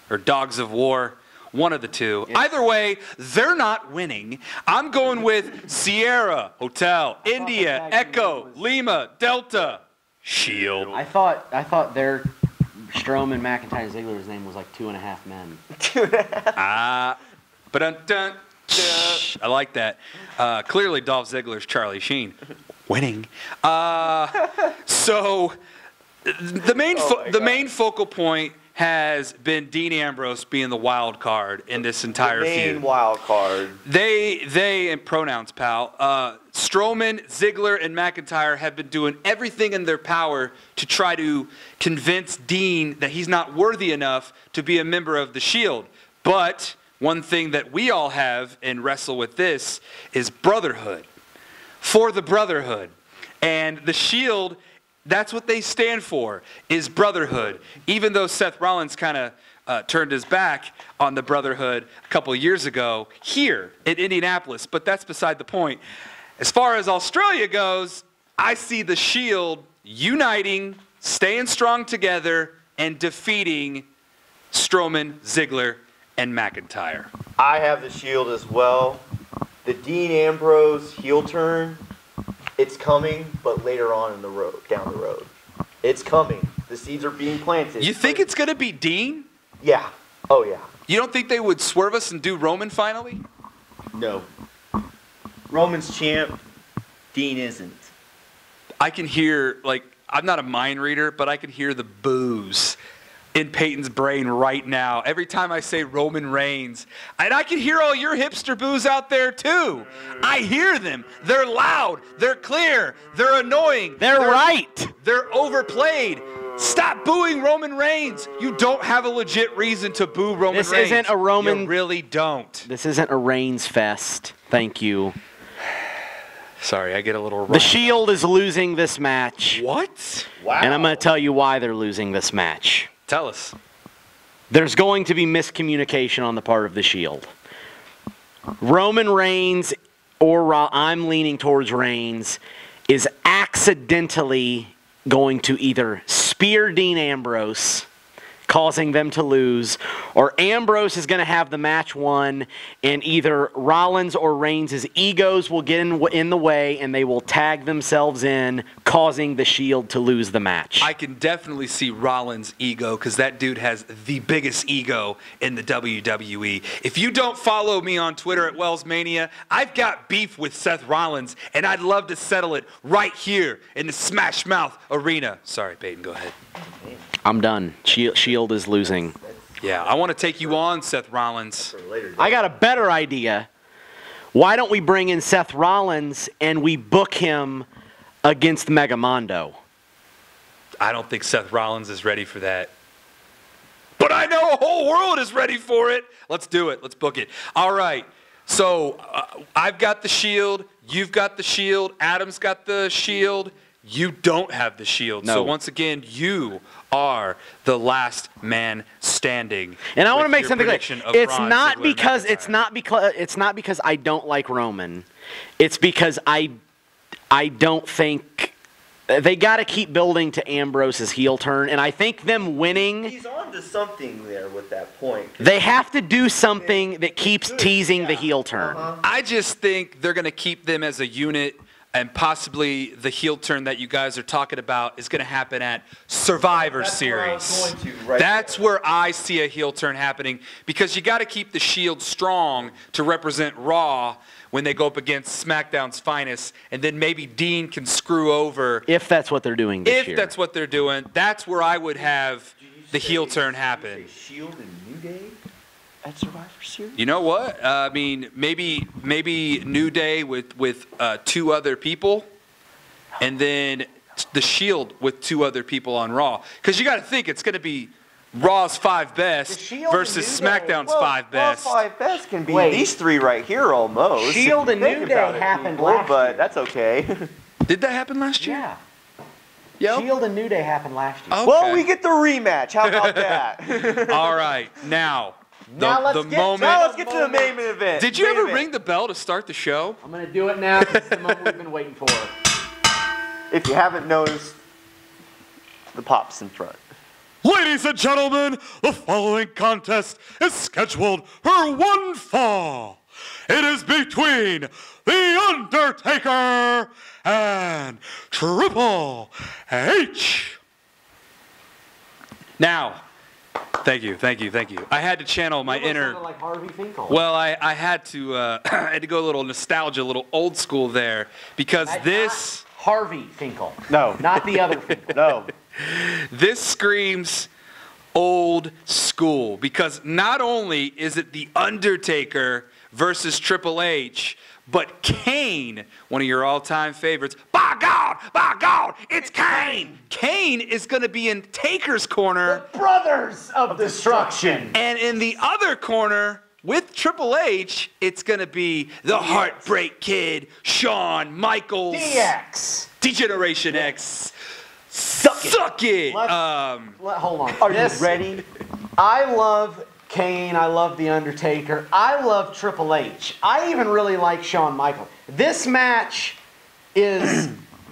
Speaker 3: or Dogs of War. One of the two. Yes. Either way, they're not winning. I'm going with Sierra, Hotel, India, Echo, Lima, Delta, Shield.
Speaker 1: I thought their Strowman, McIntyre, Ziggler's name was like 2.5 Men.
Speaker 3: But I like that. Clearly, Dolph Ziggler's Charlie Sheen. Winning. So the main focal point has been Dean Ambrose being the wild card in this entire feud.
Speaker 2: Main wild card.
Speaker 3: They and pronouns, pal. Strowman, Ziggler, and McIntyre have been doing everything in their power to try to convince Dean that he's not worthy enough to be a member of the Shield. But one thing that we all have in Wrestle with this is brotherhood. For the brotherhood. And the Shield, that's what they stand for, is brotherhood. Even though Seth Rollins kind of turned his back on the brotherhood a couple of years ago here in Indianapolis, but that's beside the point. As far as Australia goes, I see the Shield uniting, staying strong together, and defeating Strowman, Ziggler, and McIntyre.
Speaker 2: I have the Shield as well. The Dean Ambrose heel turn, it's coming, but later on in the road, down the road. It's coming. The seeds are being planted.
Speaker 3: You think it's going to be Dean?
Speaker 2: Yeah. Oh, yeah.
Speaker 3: You don't think they would swerve us and do Roman finally?
Speaker 2: No. Roman's champ. Dean isn't.
Speaker 3: I can hear, like, I'm not a mind reader, but I can hear the boos in Peyton's brain right now. Every time I say Roman Reigns, and I can hear all your hipster boos out there too. I hear them. They're loud. They're clear. They're annoying.
Speaker 1: They're right.
Speaker 3: They're overplayed. Stop booing Roman Reigns. You don't have a legit reason to boo Roman Reigns.
Speaker 1: This isn't a Roman.
Speaker 3: You really don't.
Speaker 1: This isn't a Reigns fest. Thank you.
Speaker 3: Sorry, I get a little wrong.
Speaker 1: The Shield is losing this match.
Speaker 3: What?
Speaker 2: Wow.
Speaker 1: And I'm going to tell you why they're losing this match.
Speaker 3: Tell us.
Speaker 1: There's going to be miscommunication on the part of the Shield. Roman Reigns, or I'm leaning towards Reigns, is accidentally going to either spear Dean Ambrose, causing them to lose, or Ambrose is going to have the match won, and either Rollins or Reigns' egos will get in the way, and they will tag themselves in, causing the Shield to lose the match.
Speaker 3: I can definitely see Rollins' ego, because that dude has the biggest ego in the WWE. If you don't follow me on Twitter at Wellsmania, I've got beef with Seth Rollins, and I'd love to settle it right here in the Smash Mouth Arena. Sorry, Peyton, go ahead.
Speaker 1: I'm done. Shield is losing.
Speaker 3: Yeah, I want to take you on, Seth Rollins.
Speaker 1: I got a better idea. Why don't we bring in Seth Rollins and we book him against Megamondo?
Speaker 3: I don't think Seth Rollins is ready for that. But I know a whole world is ready for it. Let's do it. Let's book it. All right. So I've got the Shield. You've got the Shield. Adam's got the Shield. You don't have the Shield.
Speaker 1: No.
Speaker 3: So once again, you are the last man standing.
Speaker 1: And I want to make
Speaker 3: your
Speaker 1: something clear.
Speaker 3: prediction of
Speaker 1: It's
Speaker 3: Braun
Speaker 1: not
Speaker 3: Ziggler
Speaker 1: because
Speaker 3: McIntyre.
Speaker 1: it's not because I don't like Roman. It's because I don't think they got to keep building to Ambrose's heel turn, and I think them winning.
Speaker 2: He's on to something there with that point.
Speaker 1: They have to do something that keeps teasing the heel turn.
Speaker 3: I just think they're going to keep them as a unit, and possibly the heel turn that you guys are talking about is going to happen at Survivor Series. That's where I see a heel turn happening, because you got to keep the Shield strong to represent Raw when they go up against SmackDown's finest, and then maybe Dean can screw over.
Speaker 1: If that's what they're doing this year.
Speaker 3: If that's what they're doing, that's where I would have the heel turn happen.
Speaker 2: Shield and New Day at Survivor Series?
Speaker 3: You know what? I mean, maybe New Day with two other people, and then the Shield with two other people on Raw. Because you got to think it's going to be Raw's 5 best versus SmackDown's 5 best.
Speaker 2: Raw's 5 best can be
Speaker 1: Wait.
Speaker 2: these three right here almost.
Speaker 1: Shield and
Speaker 2: Think
Speaker 1: New
Speaker 2: about
Speaker 1: Day
Speaker 2: it,
Speaker 1: happened
Speaker 2: people,
Speaker 1: last
Speaker 2: but
Speaker 1: year.
Speaker 2: that's okay.
Speaker 3: Did that happen last year?
Speaker 1: Yeah.
Speaker 3: Yep.
Speaker 1: Shield and New Day happened last year.
Speaker 3: Okay.
Speaker 2: Well, we get the rematch. How about that?
Speaker 3: All right, now
Speaker 1: Now let's
Speaker 3: the
Speaker 1: get-
Speaker 3: moment.
Speaker 2: Now let's get to the main event.
Speaker 3: Did you
Speaker 2: Main
Speaker 3: ever
Speaker 2: event.
Speaker 3: ring the bell to start the show?
Speaker 1: I'm going to do it now because it's the moment we've been waiting for.
Speaker 2: If you haven't noticed, the pop's in front.
Speaker 4: Ladies and gentlemen, the following contest is scheduled for one fall. It is between The Undertaker and Triple H.
Speaker 3: Now, thank you. I had to channel my inner.
Speaker 1: Sounded like Harvey Finkel.
Speaker 3: Well, I had to I had to go a little nostalgia, a little old school there, because this
Speaker 1: Harvey Finkel.
Speaker 2: No.
Speaker 1: Not the other Finkel.
Speaker 2: No.
Speaker 3: this screams old school, because not only is it The Undertaker versus Triple H, but Kane, one of your all-time favorites. By God, it's Kane! Kane is going to be in Taker's corner,
Speaker 1: Brothers of Destruction.
Speaker 3: and in the other corner, with Triple H, it's going to be the Heartbreak Kid, Shawn Michaels.
Speaker 1: DX.
Speaker 3: D-Generation X.
Speaker 1: Suck
Speaker 3: it!
Speaker 1: Hold on.
Speaker 2: Are you ready?
Speaker 1: I love Kane. I love The Undertaker. I love Triple H. I even really like Shawn Michaels. This match is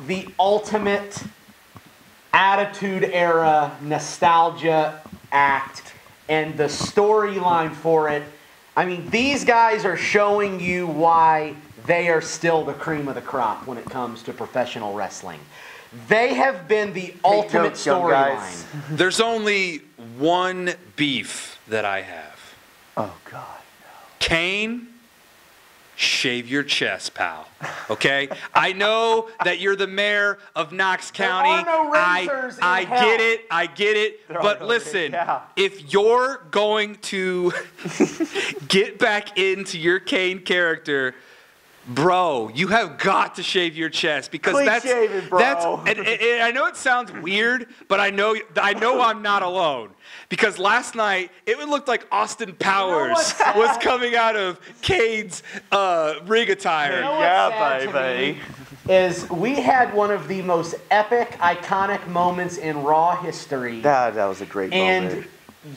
Speaker 1: the ultimate Attitude Era nostalgia act, and the storyline for it. I mean, these guys are showing you why they are still the cream of the crop when it comes to professional wrestling. They have been the ultimate
Speaker 2: notes, young
Speaker 1: storyline.
Speaker 2: guys.
Speaker 3: There's only one beef that I have.
Speaker 2: Oh, God.
Speaker 3: Kane shave your chest, pal. Okay? I know that you're the mayor of Knox County.
Speaker 1: There are no razors in hell.
Speaker 3: I get it.
Speaker 2: There are
Speaker 3: But
Speaker 2: no
Speaker 3: listen,
Speaker 2: razors.
Speaker 3: if you're going to get back into your Kane character, bro, you have got to shave your chest because
Speaker 2: Clean
Speaker 3: that's
Speaker 2: shaven, bro.
Speaker 3: and I know it sounds weird, but I know I'm not alone. Because last night it looked like Austin Powers was coming out of Kane's ring attire.
Speaker 1: You know what's
Speaker 2: Yeah,
Speaker 1: sad to
Speaker 2: baby.
Speaker 1: me is we had one of the most epic, iconic moments in Raw history,
Speaker 2: That was a great
Speaker 1: and
Speaker 2: moment.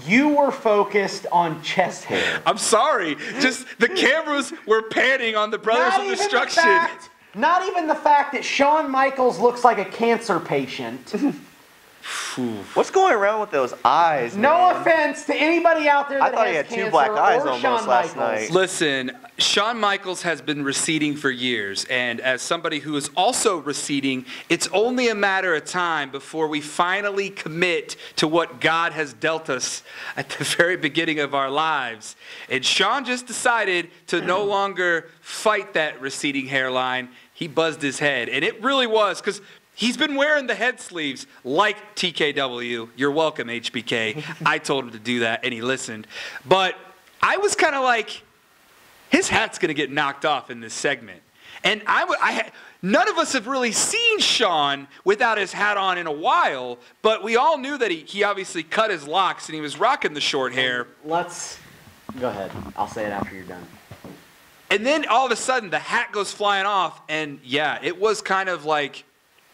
Speaker 1: you were focused on chest hair.
Speaker 3: I'm sorry, just the cameras were panning on the Brothers of Destruction.
Speaker 1: Not even the fact that Shawn Michaels looks like a cancer patient.
Speaker 2: What's going around with those eyes,
Speaker 1: No
Speaker 2: man?
Speaker 1: offense to anybody out there that
Speaker 2: I thought
Speaker 1: has
Speaker 2: he had
Speaker 1: cancer
Speaker 2: two black eyes
Speaker 1: or
Speaker 2: almost
Speaker 1: Shawn
Speaker 2: last
Speaker 1: Michaels.
Speaker 2: night.
Speaker 3: Listen, Shawn Michaels has been receding for years, and as somebody who is also receding, it's only a matter of time before we finally commit to what God has dealt us at the very beginning of our lives. And Shawn just decided to no longer fight that receding hairline. He buzzed his head, and it really was, because he's been wearing the head sleeves like TKW. You're welcome, HBK. I told him to do that, and he listened. But I was kind of like, his hat's going to get knocked off in this segment. And none of us have really seen Shawn without his hat on in a while, but we all knew that he obviously cut his locks, and he was rocking the short hair.
Speaker 1: Let's go ahead. I'll say it after you're done.
Speaker 3: And then all of a sudden, the hat goes flying off, and yeah, it was kind of like,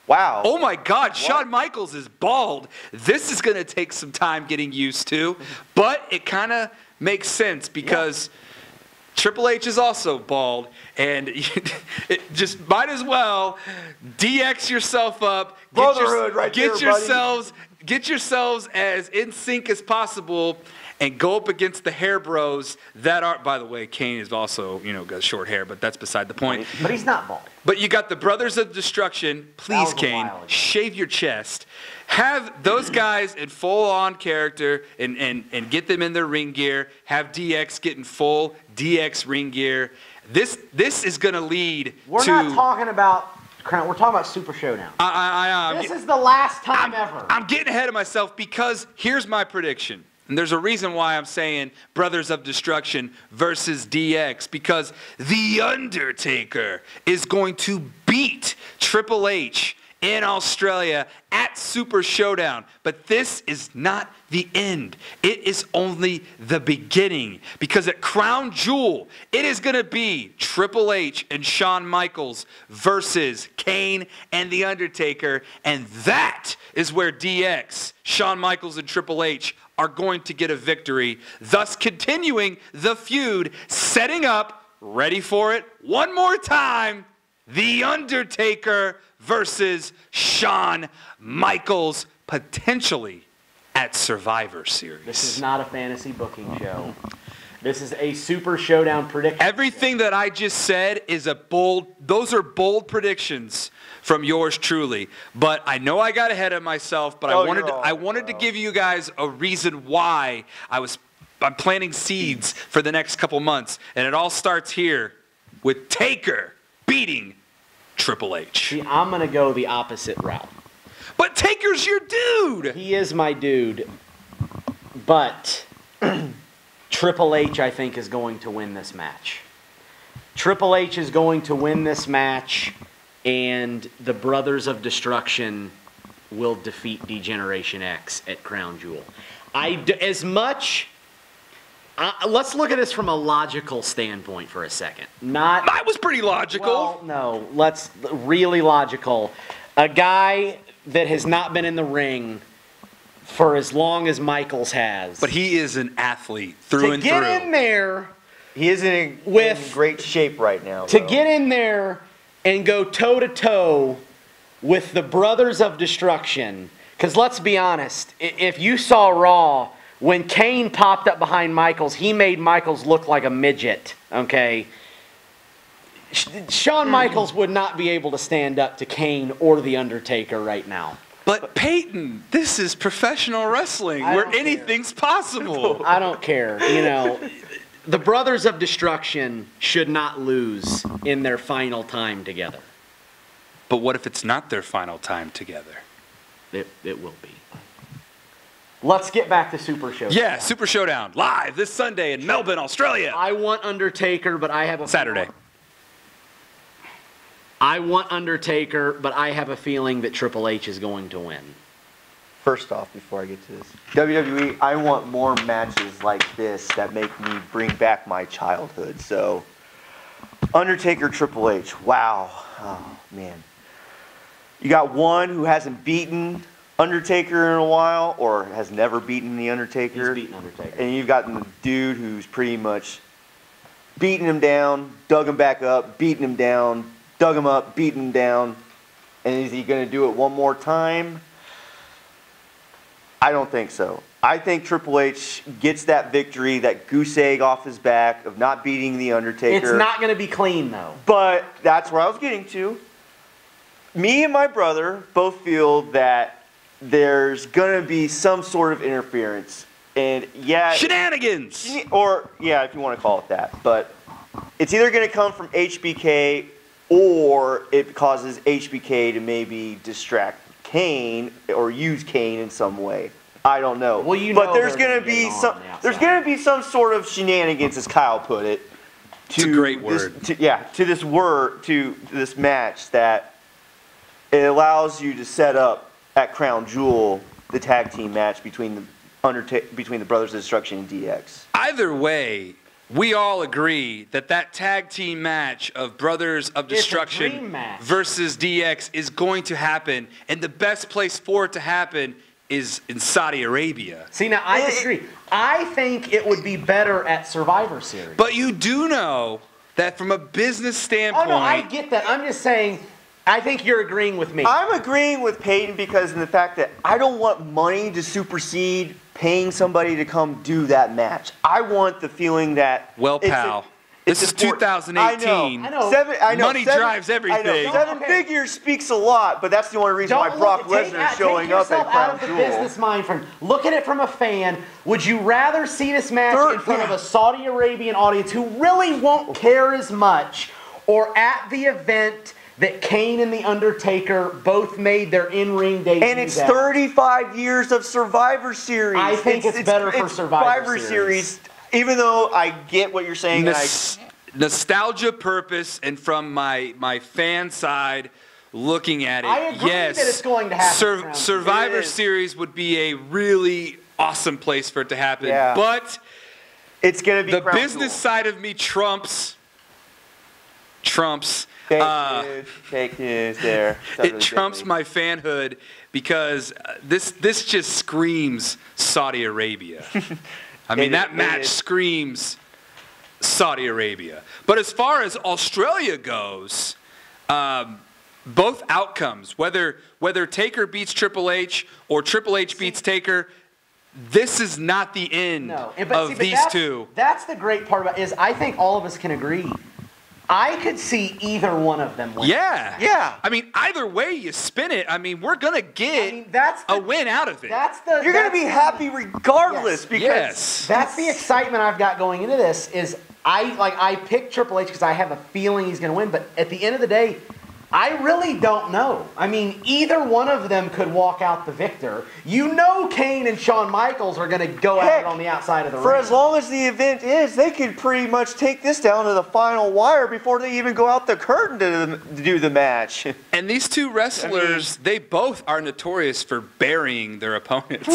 Speaker 2: Wow.
Speaker 3: oh my God, Shawn Michaels is bald. This is going to take some time getting used to, but it kind of makes sense because Triple H is also bald, and it just might as well DX yourself up.
Speaker 2: Brotherhood right there, buddy.
Speaker 3: Get yourselves as in sync as possible, and go up against the hair bros that are. By the way, Kane is also got short hair, but that's beside the point.
Speaker 1: But he's not bald.
Speaker 3: But you got the Brothers of Destruction. Please,
Speaker 1: was a
Speaker 3: Kane,
Speaker 1: while ago.
Speaker 3: shave your chest. Have those guys in full-on character and get them in their ring gear. Have DX get in full DX ring gear. This is going to lead
Speaker 1: We're
Speaker 3: to...
Speaker 1: not talking about Crown. We're talking about Super Showdown. This is the last time ever.
Speaker 3: I'm getting ahead of myself because here's my prediction. And there's a reason why I'm saying Brothers of Destruction versus DX, because The Undertaker is going to beat Triple H in Australia at Super Showdown. But this is not the end. It is only the beginning, because at Crown Jewel, it is going to be Triple H and Shawn Michaels versus Kane and The Undertaker. And that is where DX, Shawn Michaels, and Triple H are going to get a victory, thus continuing the feud, setting up, ready for it, one more time, The Undertaker versus Shawn Michaels, potentially at Survivor Series.
Speaker 1: This is not a fantasy booking show. This is a Super Showdown prediction.
Speaker 3: Everything that I just said is those are bold predictions from yours truly. But I know I got ahead of myself, but I wanted to give you guys a reason why I'm planting seeds for the next couple months. And it all starts here with Taker beating Triple H.
Speaker 1: See, I'm going to go the opposite route.
Speaker 3: But Taker's your dude.
Speaker 1: He is my dude, but Triple H, I think, is going to win this match. Triple H is going to win this match, and the Brothers of Destruction will defeat D-Generation X at Crown Jewel. Let's look at this from a logical standpoint for a second.
Speaker 3: That was pretty logical.
Speaker 1: Well, no, let's really logical. A guy that has not been in the ring for as long as Michaels has.
Speaker 3: But he is an athlete through and through.
Speaker 1: To get in there,
Speaker 2: He is in great shape right now.
Speaker 1: to get in there and go toe-to-toe with the Brothers of Destruction. Because let's be honest, if you saw Raw, when Kane popped up behind Michaels, he made Michaels look like a midget, okay? Shawn Michaels would not be able to stand up to Kane or The Undertaker right now.
Speaker 3: But Peyton, this is professional wrestling
Speaker 1: I
Speaker 3: where
Speaker 1: don't care.
Speaker 3: anything's possible.
Speaker 1: I don't care, the Brothers of Destruction should not lose in their final time together.
Speaker 3: But what if it's not their final time together?
Speaker 1: It will be. Let's get back to Super Show-Down.
Speaker 3: Yeah, Super Showdown, live this Sunday in Melbourne, Australia.
Speaker 1: I want Undertaker, but I have a
Speaker 3: Saturday.
Speaker 1: I want Undertaker, but I have a feeling that Triple H is going to win.
Speaker 2: First off, before I get to this, WWE, I want more matches like this that make me bring back my childhood. So, Undertaker, Triple H, wow. Oh, man. You got one who hasn't beaten Undertaker in a while, or has never beaten The Undertaker.
Speaker 1: He's beaten Undertaker.
Speaker 2: And you've got the dude who's pretty much beating him down, dug him back up, beating him down, dug him up, beating him down. And is he going to do it one more time? I don't think so. I think Triple H gets that victory, that goose egg off his back of not beating The Undertaker.
Speaker 1: It's not going to be clean, though.
Speaker 2: But that's where I was getting to. Me and my brother both feel that there's going to be some sort of interference. And yeah.
Speaker 3: Shenanigans!
Speaker 2: Or, yeah, if you want to call it that. But it's either going to come from HBK or it causes HBK to maybe distract Kane or use Kane in some way. I don't know.
Speaker 1: Well, you
Speaker 2: but
Speaker 1: know
Speaker 2: there's going to be some sort of shenanigans, as Kyle put it.
Speaker 3: It's a great word.
Speaker 2: To this match that it allows you to set up at Crown Jewel the tag team match between the Brothers of Destruction and DX.
Speaker 3: Either way, we all agree that tag team match of Brothers of Destruction versus DX is going to happen, and the best place for it to happen is in Saudi Arabia.
Speaker 1: See, now, I disagree. I think it would be better at Survivor Series.
Speaker 3: But you do know that from a business standpoint...
Speaker 1: Oh, no, I get that. I'm just saying, I think you're agreeing with me.
Speaker 2: I'm agreeing with Peyton because of the fact that I don't want money to supersede paying somebody to come do that match. I want the feeling that...
Speaker 3: Well, pal, this is 2018.
Speaker 2: I know.
Speaker 3: Money drives everything.
Speaker 2: I know. Seven figures speaks a lot, but that's the only reason why Brock Lesnar is showing up at Crown Jewel.
Speaker 1: Business mind frame. Look at it from a fan. Would you rather see this match in front of a Saudi Arabian audience who really won't care as much, or at the event that Kane and The Undertaker both made their in-ring debuts?
Speaker 2: And it's 35 years of Survivor Series.
Speaker 1: I think it's better for Survivor
Speaker 2: Series. Even though I get what you're saying.
Speaker 3: Nostalgia purpose, and from my fan side looking at it,
Speaker 1: I agree
Speaker 3: yes,
Speaker 1: that it's going to happen.
Speaker 3: Survivor Series would be a really awesome place for it to happen.
Speaker 2: Yeah.
Speaker 3: But
Speaker 2: it's going to be
Speaker 3: the business side of me trumps.
Speaker 2: Fake news there.
Speaker 3: It trumps my fanhood because this just screams Saudi Arabia. I mean, that match screams Saudi Arabia. But as far as Australia goes, both outcomes, whether Taker beats Triple H or Triple H beats Taker, this is not the end of these two.
Speaker 1: That's the great part about it, is I think all of us can agree. I could see either one of them win.
Speaker 3: Yeah. I mean, either way you spin it, I mean, we're going to get a win out of it.
Speaker 2: You're going to be happy regardless. Because
Speaker 1: that's the excitement I've got going into this. Is I picked Triple H because I have a feeling he's going to win, but at the end of the day, I really don't know. I mean, either one of them could walk out the victor. You know, Kane and Shawn Michaels are going to go at it on the outside of the ring.
Speaker 2: For as long as the event is, they could pretty much take this down to the final wire before they even go out the curtain to do the match.
Speaker 3: And these two wrestlers, they both are notorious for burying their opponents.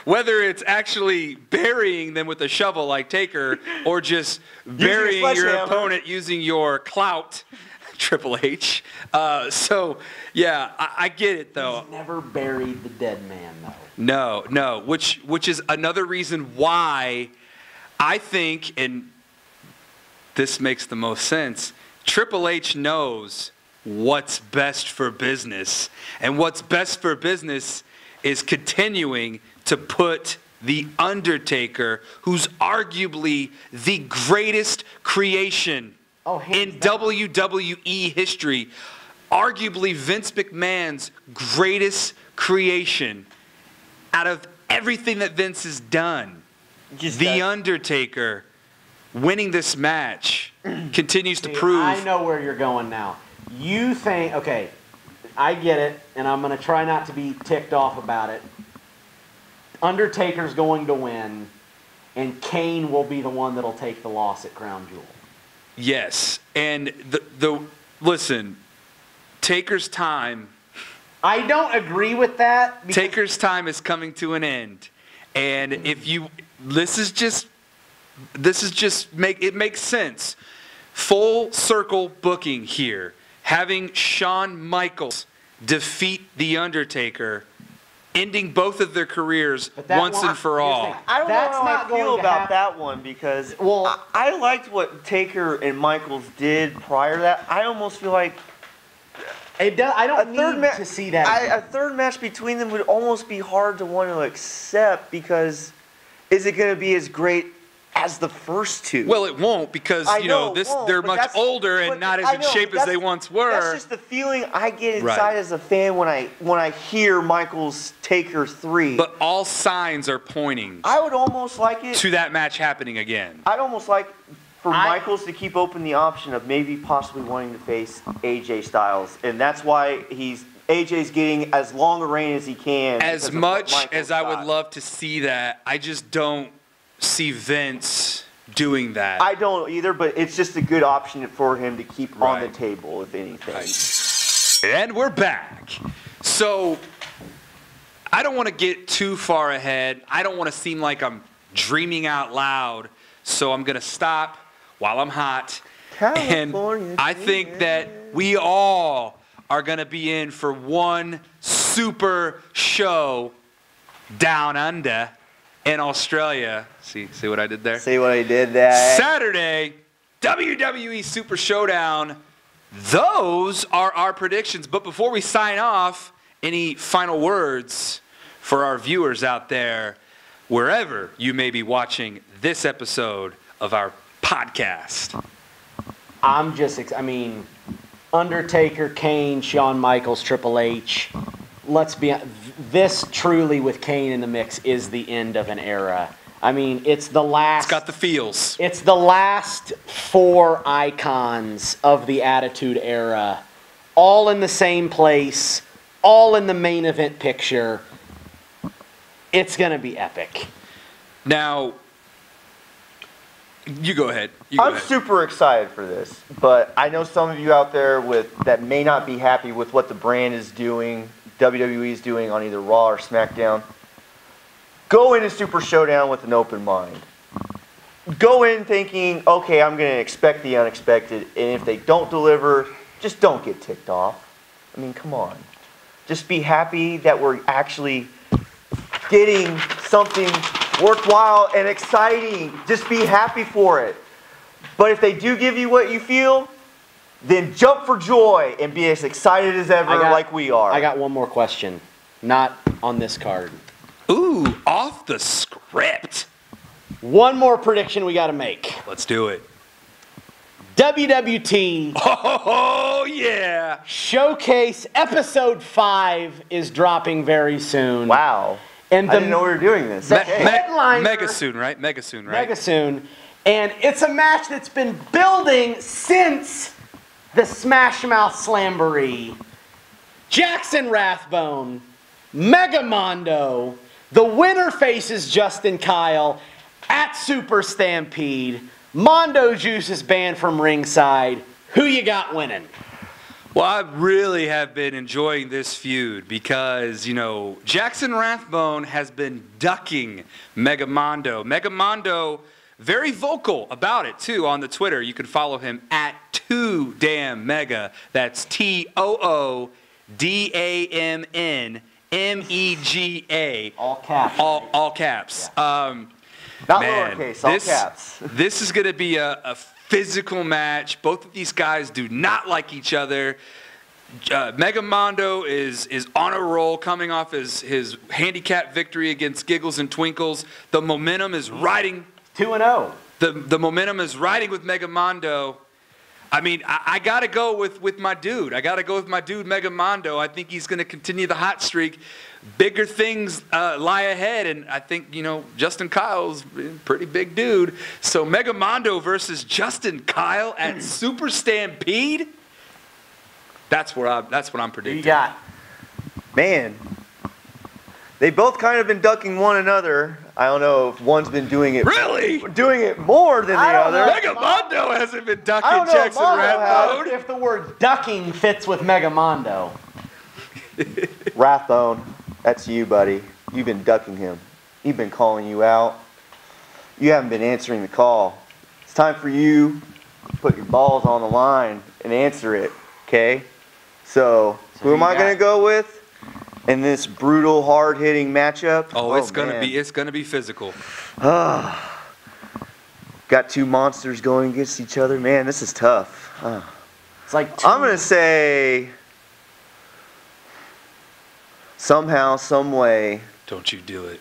Speaker 3: Whether it's actually burying them with a shovel like Taker, or just burying your opponent using your clout, Triple H. Yeah, I get it, though.
Speaker 1: He's never buried the dead man, though.
Speaker 3: No, which is another reason why I think, and this makes the most sense, Triple H knows what's best for business. And what's best for business is continuing to put The Undertaker, who's arguably the greatest creation in WWE history, arguably Vince McMahon's greatest creation out of everything that Vince has done. The Undertaker winning this match continues to prove.
Speaker 1: I know where you're going now. You think, okay, I get it, and I'm going to try not to be ticked off about it. Undertaker's going to win, and Kane will be the one that'll take the loss at Crown Jewel.
Speaker 3: Yes, and listen, Taker's time.
Speaker 1: I don't agree with that.
Speaker 3: Taker's time is coming to an end, and it makes sense. Full circle booking here, having Shawn Michaels defeat The Undertaker, ending both of their careers once and for all.
Speaker 2: I don't know how I feel about that one because I liked what Taker and Michaels did prior to that. I almost feel like
Speaker 1: I don't need to see that.
Speaker 2: A third match between them would almost be hard to want to accept because is it going to be as great as the first two?
Speaker 3: Well, it won't because they're much older and not as in shape as they once were.
Speaker 2: That's just the feeling I get inside as a fan when I hear Michaels Taker 3.
Speaker 3: But all signs are pointing.
Speaker 2: I would almost like it
Speaker 3: to that match happening again.
Speaker 2: I'd almost like for Michaels to keep open the option of maybe possibly wanting to face AJ Styles, and that's why AJ's getting as long a reign as he can.
Speaker 3: As much as I would love to see that, I just don't see Vince doing that.
Speaker 2: I don't either, but it's just a good option for him to keep on the table, if anything.
Speaker 3: Right. And we're back. So, I don't want to get too far ahead. I don't want to seem like I'm dreaming out loud. So I'm going to stop while I'm hot.
Speaker 2: California,
Speaker 3: and I think that we all are going to be in for one super show down under in Australia. See what I did there?
Speaker 2: See what I did there?
Speaker 3: Saturday, WWE Super Showdown. Those are our predictions. But before we sign off, any final words for our viewers out there, wherever you may be watching this episode of our podcast?
Speaker 1: Undertaker, Kane, Shawn Michaels, Triple H. This truly with Kane in the mix is the end of an era. It's the last.
Speaker 3: It's got the feels.
Speaker 1: It's the last 4 icons of the Attitude Era, all in the same place, all in the main event picture. It's gonna be epic.
Speaker 3: Now, you go ahead.
Speaker 2: I'm super excited for this, but I know some of you out there that may not be happy with what the brand is doing, WWE is doing on either Raw or SmackDown. Go into Super Showdown with an open mind. Go in thinking, okay, I'm going to expect the unexpected, and if they don't deliver, just don't get ticked off. Come on. Just be happy that we're actually getting something worthwhile and exciting. Just be happy for it. But if they do give you what you feel, then jump for joy and be as excited as ever like we are.
Speaker 1: I got one more question. Not on this card.
Speaker 3: Ooh, off the script.
Speaker 1: One more prediction we got to make.
Speaker 3: Let's do it.
Speaker 1: WWT.
Speaker 3: Oh, yeah.
Speaker 1: Showcase Episode 5 is dropping very soon.
Speaker 2: Wow.
Speaker 1: And
Speaker 2: I didn't know we were doing this.
Speaker 1: Headliner,
Speaker 3: Mega soon, right? Mega soon, right?
Speaker 1: Mega soon. And it's a match that's been building since the Smash Mouth Slamboree. Jackson Rathbone, Mega Mondo, the winner faces Justin Kyle at Super Stampede. Mondo Juice is banned from ringside. Who you got winning?
Speaker 3: Well, I really have been enjoying this feud because, Jackson Rathbone has been ducking Mega Mondo. Mega Mondo, very vocal about it, too, on the Twitter. You can follow him at 2DamnMega. That's TOODAMNMEGA.
Speaker 1: All caps.
Speaker 3: All caps.
Speaker 2: Yeah. Not lowercase, all caps.
Speaker 3: This is going to be a physical match. Both of these guys do not like each other. Mega Mondo is on a roll, coming off his handicap victory against Giggles and Twinkles. The momentum is riding.
Speaker 1: 2-0.
Speaker 3: The momentum is riding with Mega Mondo. I mean, I got to go with my dude. I got to go with my dude, Mega Mondo. I think he's going to continue the hot streak. Bigger things lie ahead, and I think, Justin Kyle's a pretty big dude. So Mega Mondo versus Justin Kyle at Super Stampede? That's what I'm predicting.
Speaker 1: Who you got?
Speaker 2: Man, they both kind of been ducking one another. I don't know if one's been doing it more than the other.
Speaker 3: Mega Mondo hasn't been ducking
Speaker 2: I don't know if
Speaker 3: Jackson
Speaker 2: Mondo
Speaker 3: Rathbone.
Speaker 1: If the word ducking fits with Mega Mondo.
Speaker 2: Rathbone, that's you, buddy. You've been ducking him. He's been calling you out. You haven't been answering the call. It's time for you to put your balls on the line and answer it, okay? So who am I going to go with in this brutal, hard-hitting matchup?
Speaker 3: It's gonna be physical.
Speaker 2: Got two monsters going against each other. Man, this is tough.
Speaker 1: It's like
Speaker 2: I'm going to say somehow, some way.
Speaker 3: Don't you do it.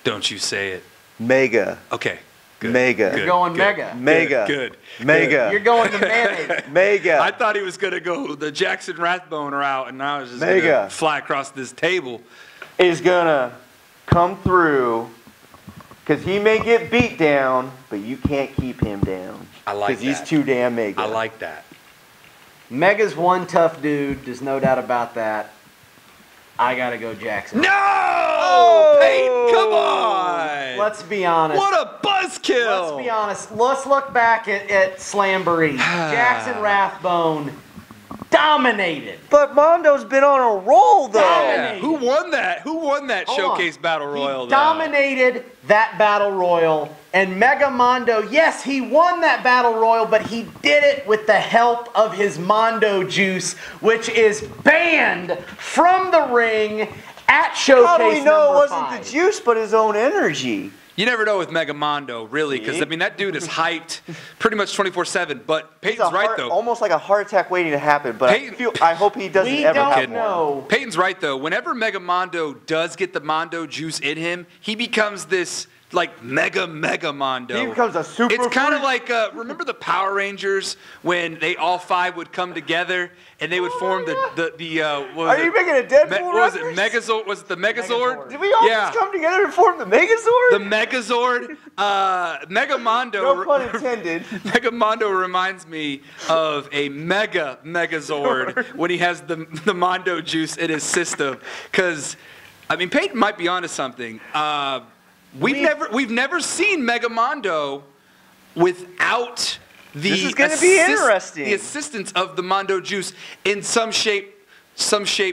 Speaker 3: Don't you say it.
Speaker 2: Mega.
Speaker 3: Okay. Good.
Speaker 2: Mega.
Speaker 1: You're going Mega.
Speaker 2: Mega.
Speaker 3: Good.
Speaker 2: Mega.
Speaker 1: You're going to mayonnaise.
Speaker 2: Mega.
Speaker 3: I thought he was going to go the Jackson Rathbone route, and now I was just
Speaker 2: Mega.
Speaker 3: going to fly across this table.
Speaker 2: Is going to come through because he may get beat down, but you can't keep him down.
Speaker 3: I like that.
Speaker 2: Because he's too damn mega.
Speaker 3: I like that.
Speaker 1: Mega's one tough dude. There's no doubt about that. I got to go Jackson.
Speaker 3: No!
Speaker 2: Oh!
Speaker 3: Peyton, come on!
Speaker 1: Let's be honest.
Speaker 3: What a buzzkill!
Speaker 1: Let's be honest. Let's look back at Slamboree. Jackson Rathbone dominated.
Speaker 2: But Mondo's been on a roll, though.
Speaker 1: Dominated.
Speaker 3: Who won that? Who won that
Speaker 1: Hold
Speaker 3: Showcase
Speaker 1: on.
Speaker 3: Battle Royal?
Speaker 1: He dominated that Battle Royal. And Mega Mondo, yes, he won that Battle Royal, but he did it with the help of his Mondo juice, which is banned from the ring at Showcase
Speaker 2: How do we know it
Speaker 1: number
Speaker 2: wasn't
Speaker 1: 5.
Speaker 2: the juice, but his own energy?
Speaker 3: You never know with Mega Mondo, really, because, that dude is hyped pretty much 24/7. But Peyton's right, though.
Speaker 2: Almost like a heart attack waiting to happen, but I hope he doesn't
Speaker 1: We
Speaker 2: ever
Speaker 1: don't
Speaker 2: have
Speaker 1: know.
Speaker 2: one.
Speaker 3: Peyton's right, though. Whenever Mega Mondo does get the Mondo juice in him, he becomes this, Mega Mondo.
Speaker 2: He becomes a super
Speaker 3: It's kind of
Speaker 2: freak.
Speaker 3: like, remember the Power Rangers when they all 5 would come together and they would form
Speaker 2: Are you making a Deadpool
Speaker 3: what was it?
Speaker 2: reference?
Speaker 3: Megazord? Was it the Megazord?
Speaker 2: Did we all just come together and form the Megazord?
Speaker 3: The Megazord. Mega Mondo.
Speaker 2: No pun intended.
Speaker 3: Mega Mondo reminds me of a Megazord when he has the Mondo juice in his system. Because, Peyton might be onto something. We've never seen Mega Mondo without
Speaker 2: This is going to be interesting.
Speaker 3: the assistance of the Mondo juice in some shape,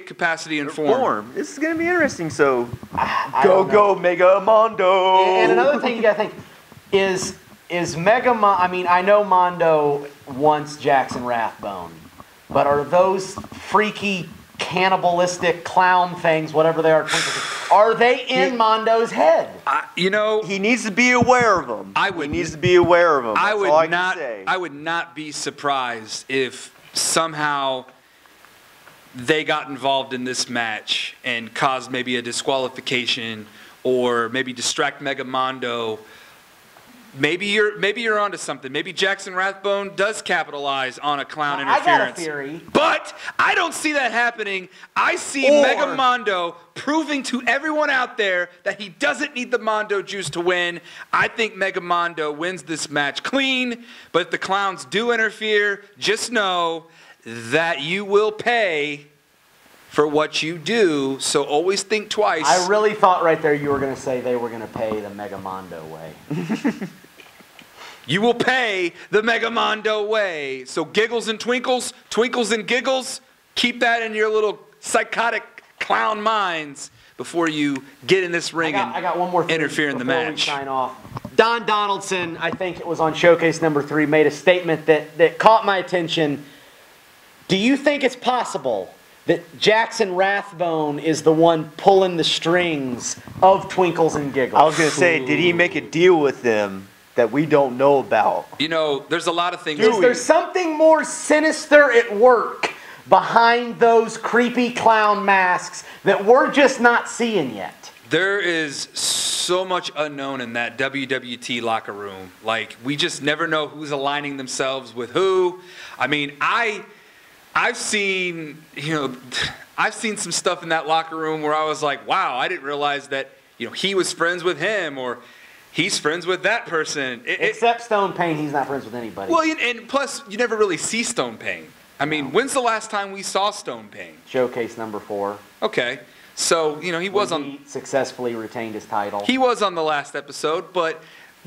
Speaker 3: capacity, and form.
Speaker 2: This is going to be interesting. So,
Speaker 1: go,
Speaker 2: Mega Mondo.
Speaker 1: And another thing you got to think is Mega Mondo. I know Mondo wants Jackson Rathbone, but are those freaky cannibalistic clown things, whatever they are they in Mondo's head?
Speaker 2: He needs to be aware of them. He needs to be aware of them. That's all I can say.
Speaker 3: I would not be surprised if somehow they got involved in this match and caused maybe a disqualification or maybe distract Mega Mondo. Maybe you're onto something. Maybe Jackson Rathbone does capitalize on a clown interference.
Speaker 1: I got a theory.
Speaker 3: But I don't see that happening. I see Mega Mondo proving to everyone out there that he doesn't need the Mondo juice to win. I think Mega Mondo wins this match clean. But if the clowns do interfere, just know that you will pay for what you do, so always think twice.
Speaker 1: I really thought right there you were going to say they were going to pay the Mega Mondo way.
Speaker 3: You will pay the Mega Mondo way. So giggles and twinkles, twinkles and giggles, keep that in your little psychotic clown minds before you get in this ring
Speaker 1: I got one more thing
Speaker 3: interfere in the
Speaker 1: before we
Speaker 3: match.
Speaker 1: sign off. Don Donaldson, I think it was on Showcase number 3, made a statement that caught my attention. Do you think it's possible that Jackson Rathbone is the one pulling the strings of Twinkles and Giggles?
Speaker 2: I was going to say, did he make a deal with them that we don't know about?
Speaker 3: There's a lot of things.
Speaker 1: Is there something more sinister at work behind those creepy clown masks that we're just not seeing yet?
Speaker 3: There is so much unknown in that WWT locker room. Like, we just never know who's aligning themselves with who. I mean, I've seen, I've seen some stuff in that locker room where I was like, wow, I didn't realize that, he was friends with him, or he's friends with that person.
Speaker 1: Except Stone Pain, he's not friends with anybody.
Speaker 3: Well, and plus, you never really see Stone Pain. I mean, when's the last time we saw Stone Pain?
Speaker 1: Showcase number 4.
Speaker 3: Okay. So, he was on...
Speaker 1: He successfully retained his title.
Speaker 3: He was on the last episode, but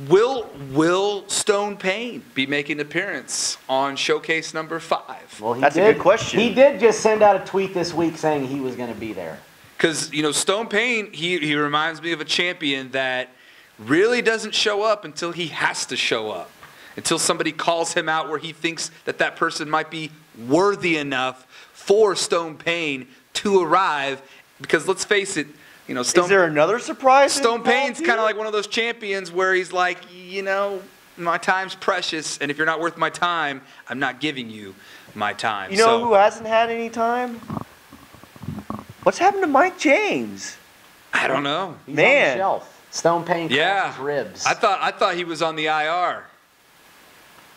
Speaker 3: will Stone Pain be making an appearance on Showcase number 5?
Speaker 1: Well,
Speaker 2: That's a good question.
Speaker 1: He did just send out a tweet this week saying he was going to be there.
Speaker 3: Because, Stone Pain, he reminds me of a champion that really doesn't show up until he has to show up. Until somebody calls him out where he thinks that person might be worthy enough for Stone Pain to arrive. Because let's face it,
Speaker 2: is there another surprise?
Speaker 3: Stone Pain's kind of like one of those champions where he's like, my time's precious, and if you're not worth my time, I'm not giving you my time.
Speaker 2: You know who hasn't had any time? What's happened to Mike James?
Speaker 3: I don't know.
Speaker 1: He's on the shelf. Stone Pain cracks his ribs.
Speaker 3: I thought he was on the IR.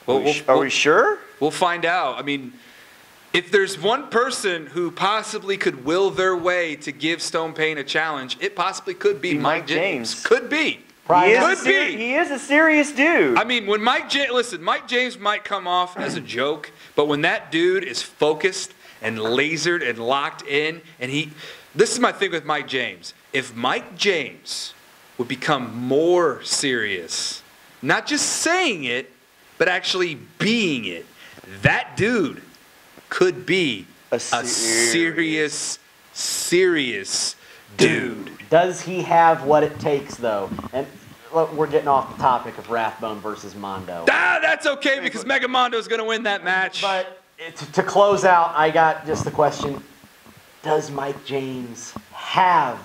Speaker 2: Are we sure?
Speaker 3: We'll find out. I mean, if there's one person who possibly could will their way to give Stone Pain a challenge, it possibly could be Mike James. Could be.
Speaker 2: He is a serious dude.
Speaker 3: I mean, when Mike James might come off as a joke, but when that dude is focused and lasered and locked in, and this is my thing with Mike James. If Mike James would become more serious, not just saying it, but actually being it, that dude could be a serious dude.
Speaker 1: Does he have what it takes, though? And look, we're getting off the topic of Rathbone versus Mondo.
Speaker 3: That's okay, because Mega Mondo is going to win that match.
Speaker 1: But to close out, I got just the question, does Mike James have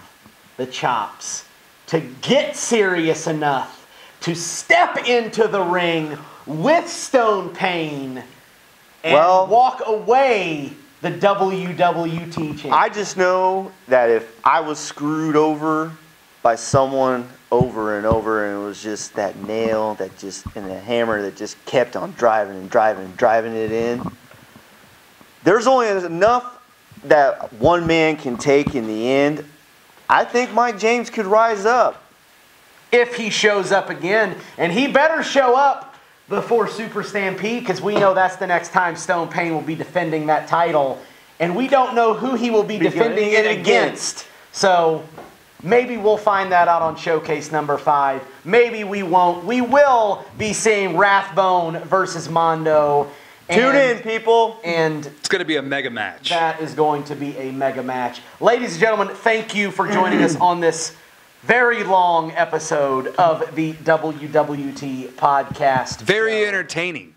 Speaker 1: the chops to get serious enough to step into the ring with Stone Pain and walk away the WWT champion?
Speaker 2: I just know that if I was screwed over by someone over and over, and it was just that nail and the hammer that just kept on driving it in, there's only enough that one man can take in the end. I think Mike James could rise up.
Speaker 1: If he shows up again, and he better show up before Super Stampede, because we know that's the next time Stone Pain will be defending that title, and we don't know who he will be defending it against. So maybe we'll find that out on Showcase number 5. Maybe we won't. We will be seeing Rathbone versus Mondo.
Speaker 2: Tune in, people.
Speaker 1: And
Speaker 3: it's going to be a mega match.
Speaker 1: That is going to be a mega match. Ladies and gentlemen, thank you for joining us on this very long episode of the WWT Podcast.
Speaker 3: Very entertaining.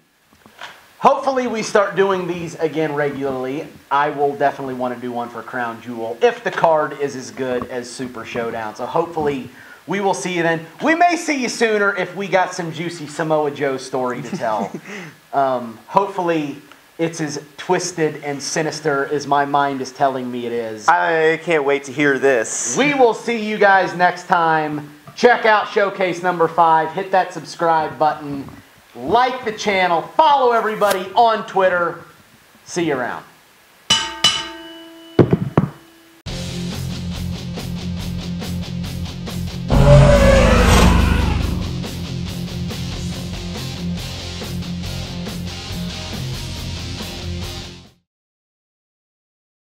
Speaker 1: Hopefully we start doing these again regularly. I will definitely want to do one for Crown Jewel if the card is as good as Super Showdown. So hopefully we will see you then. We may see you sooner if we got some juicy Samoa Joe story to tell. Hopefully it's as twisted and sinister as my mind is telling me it is.
Speaker 2: I can't wait to hear this.
Speaker 1: We will see you guys next time. Check out Showcase number 5. Hit that subscribe button. Like the channel. Follow everybody on Twitter. See you around.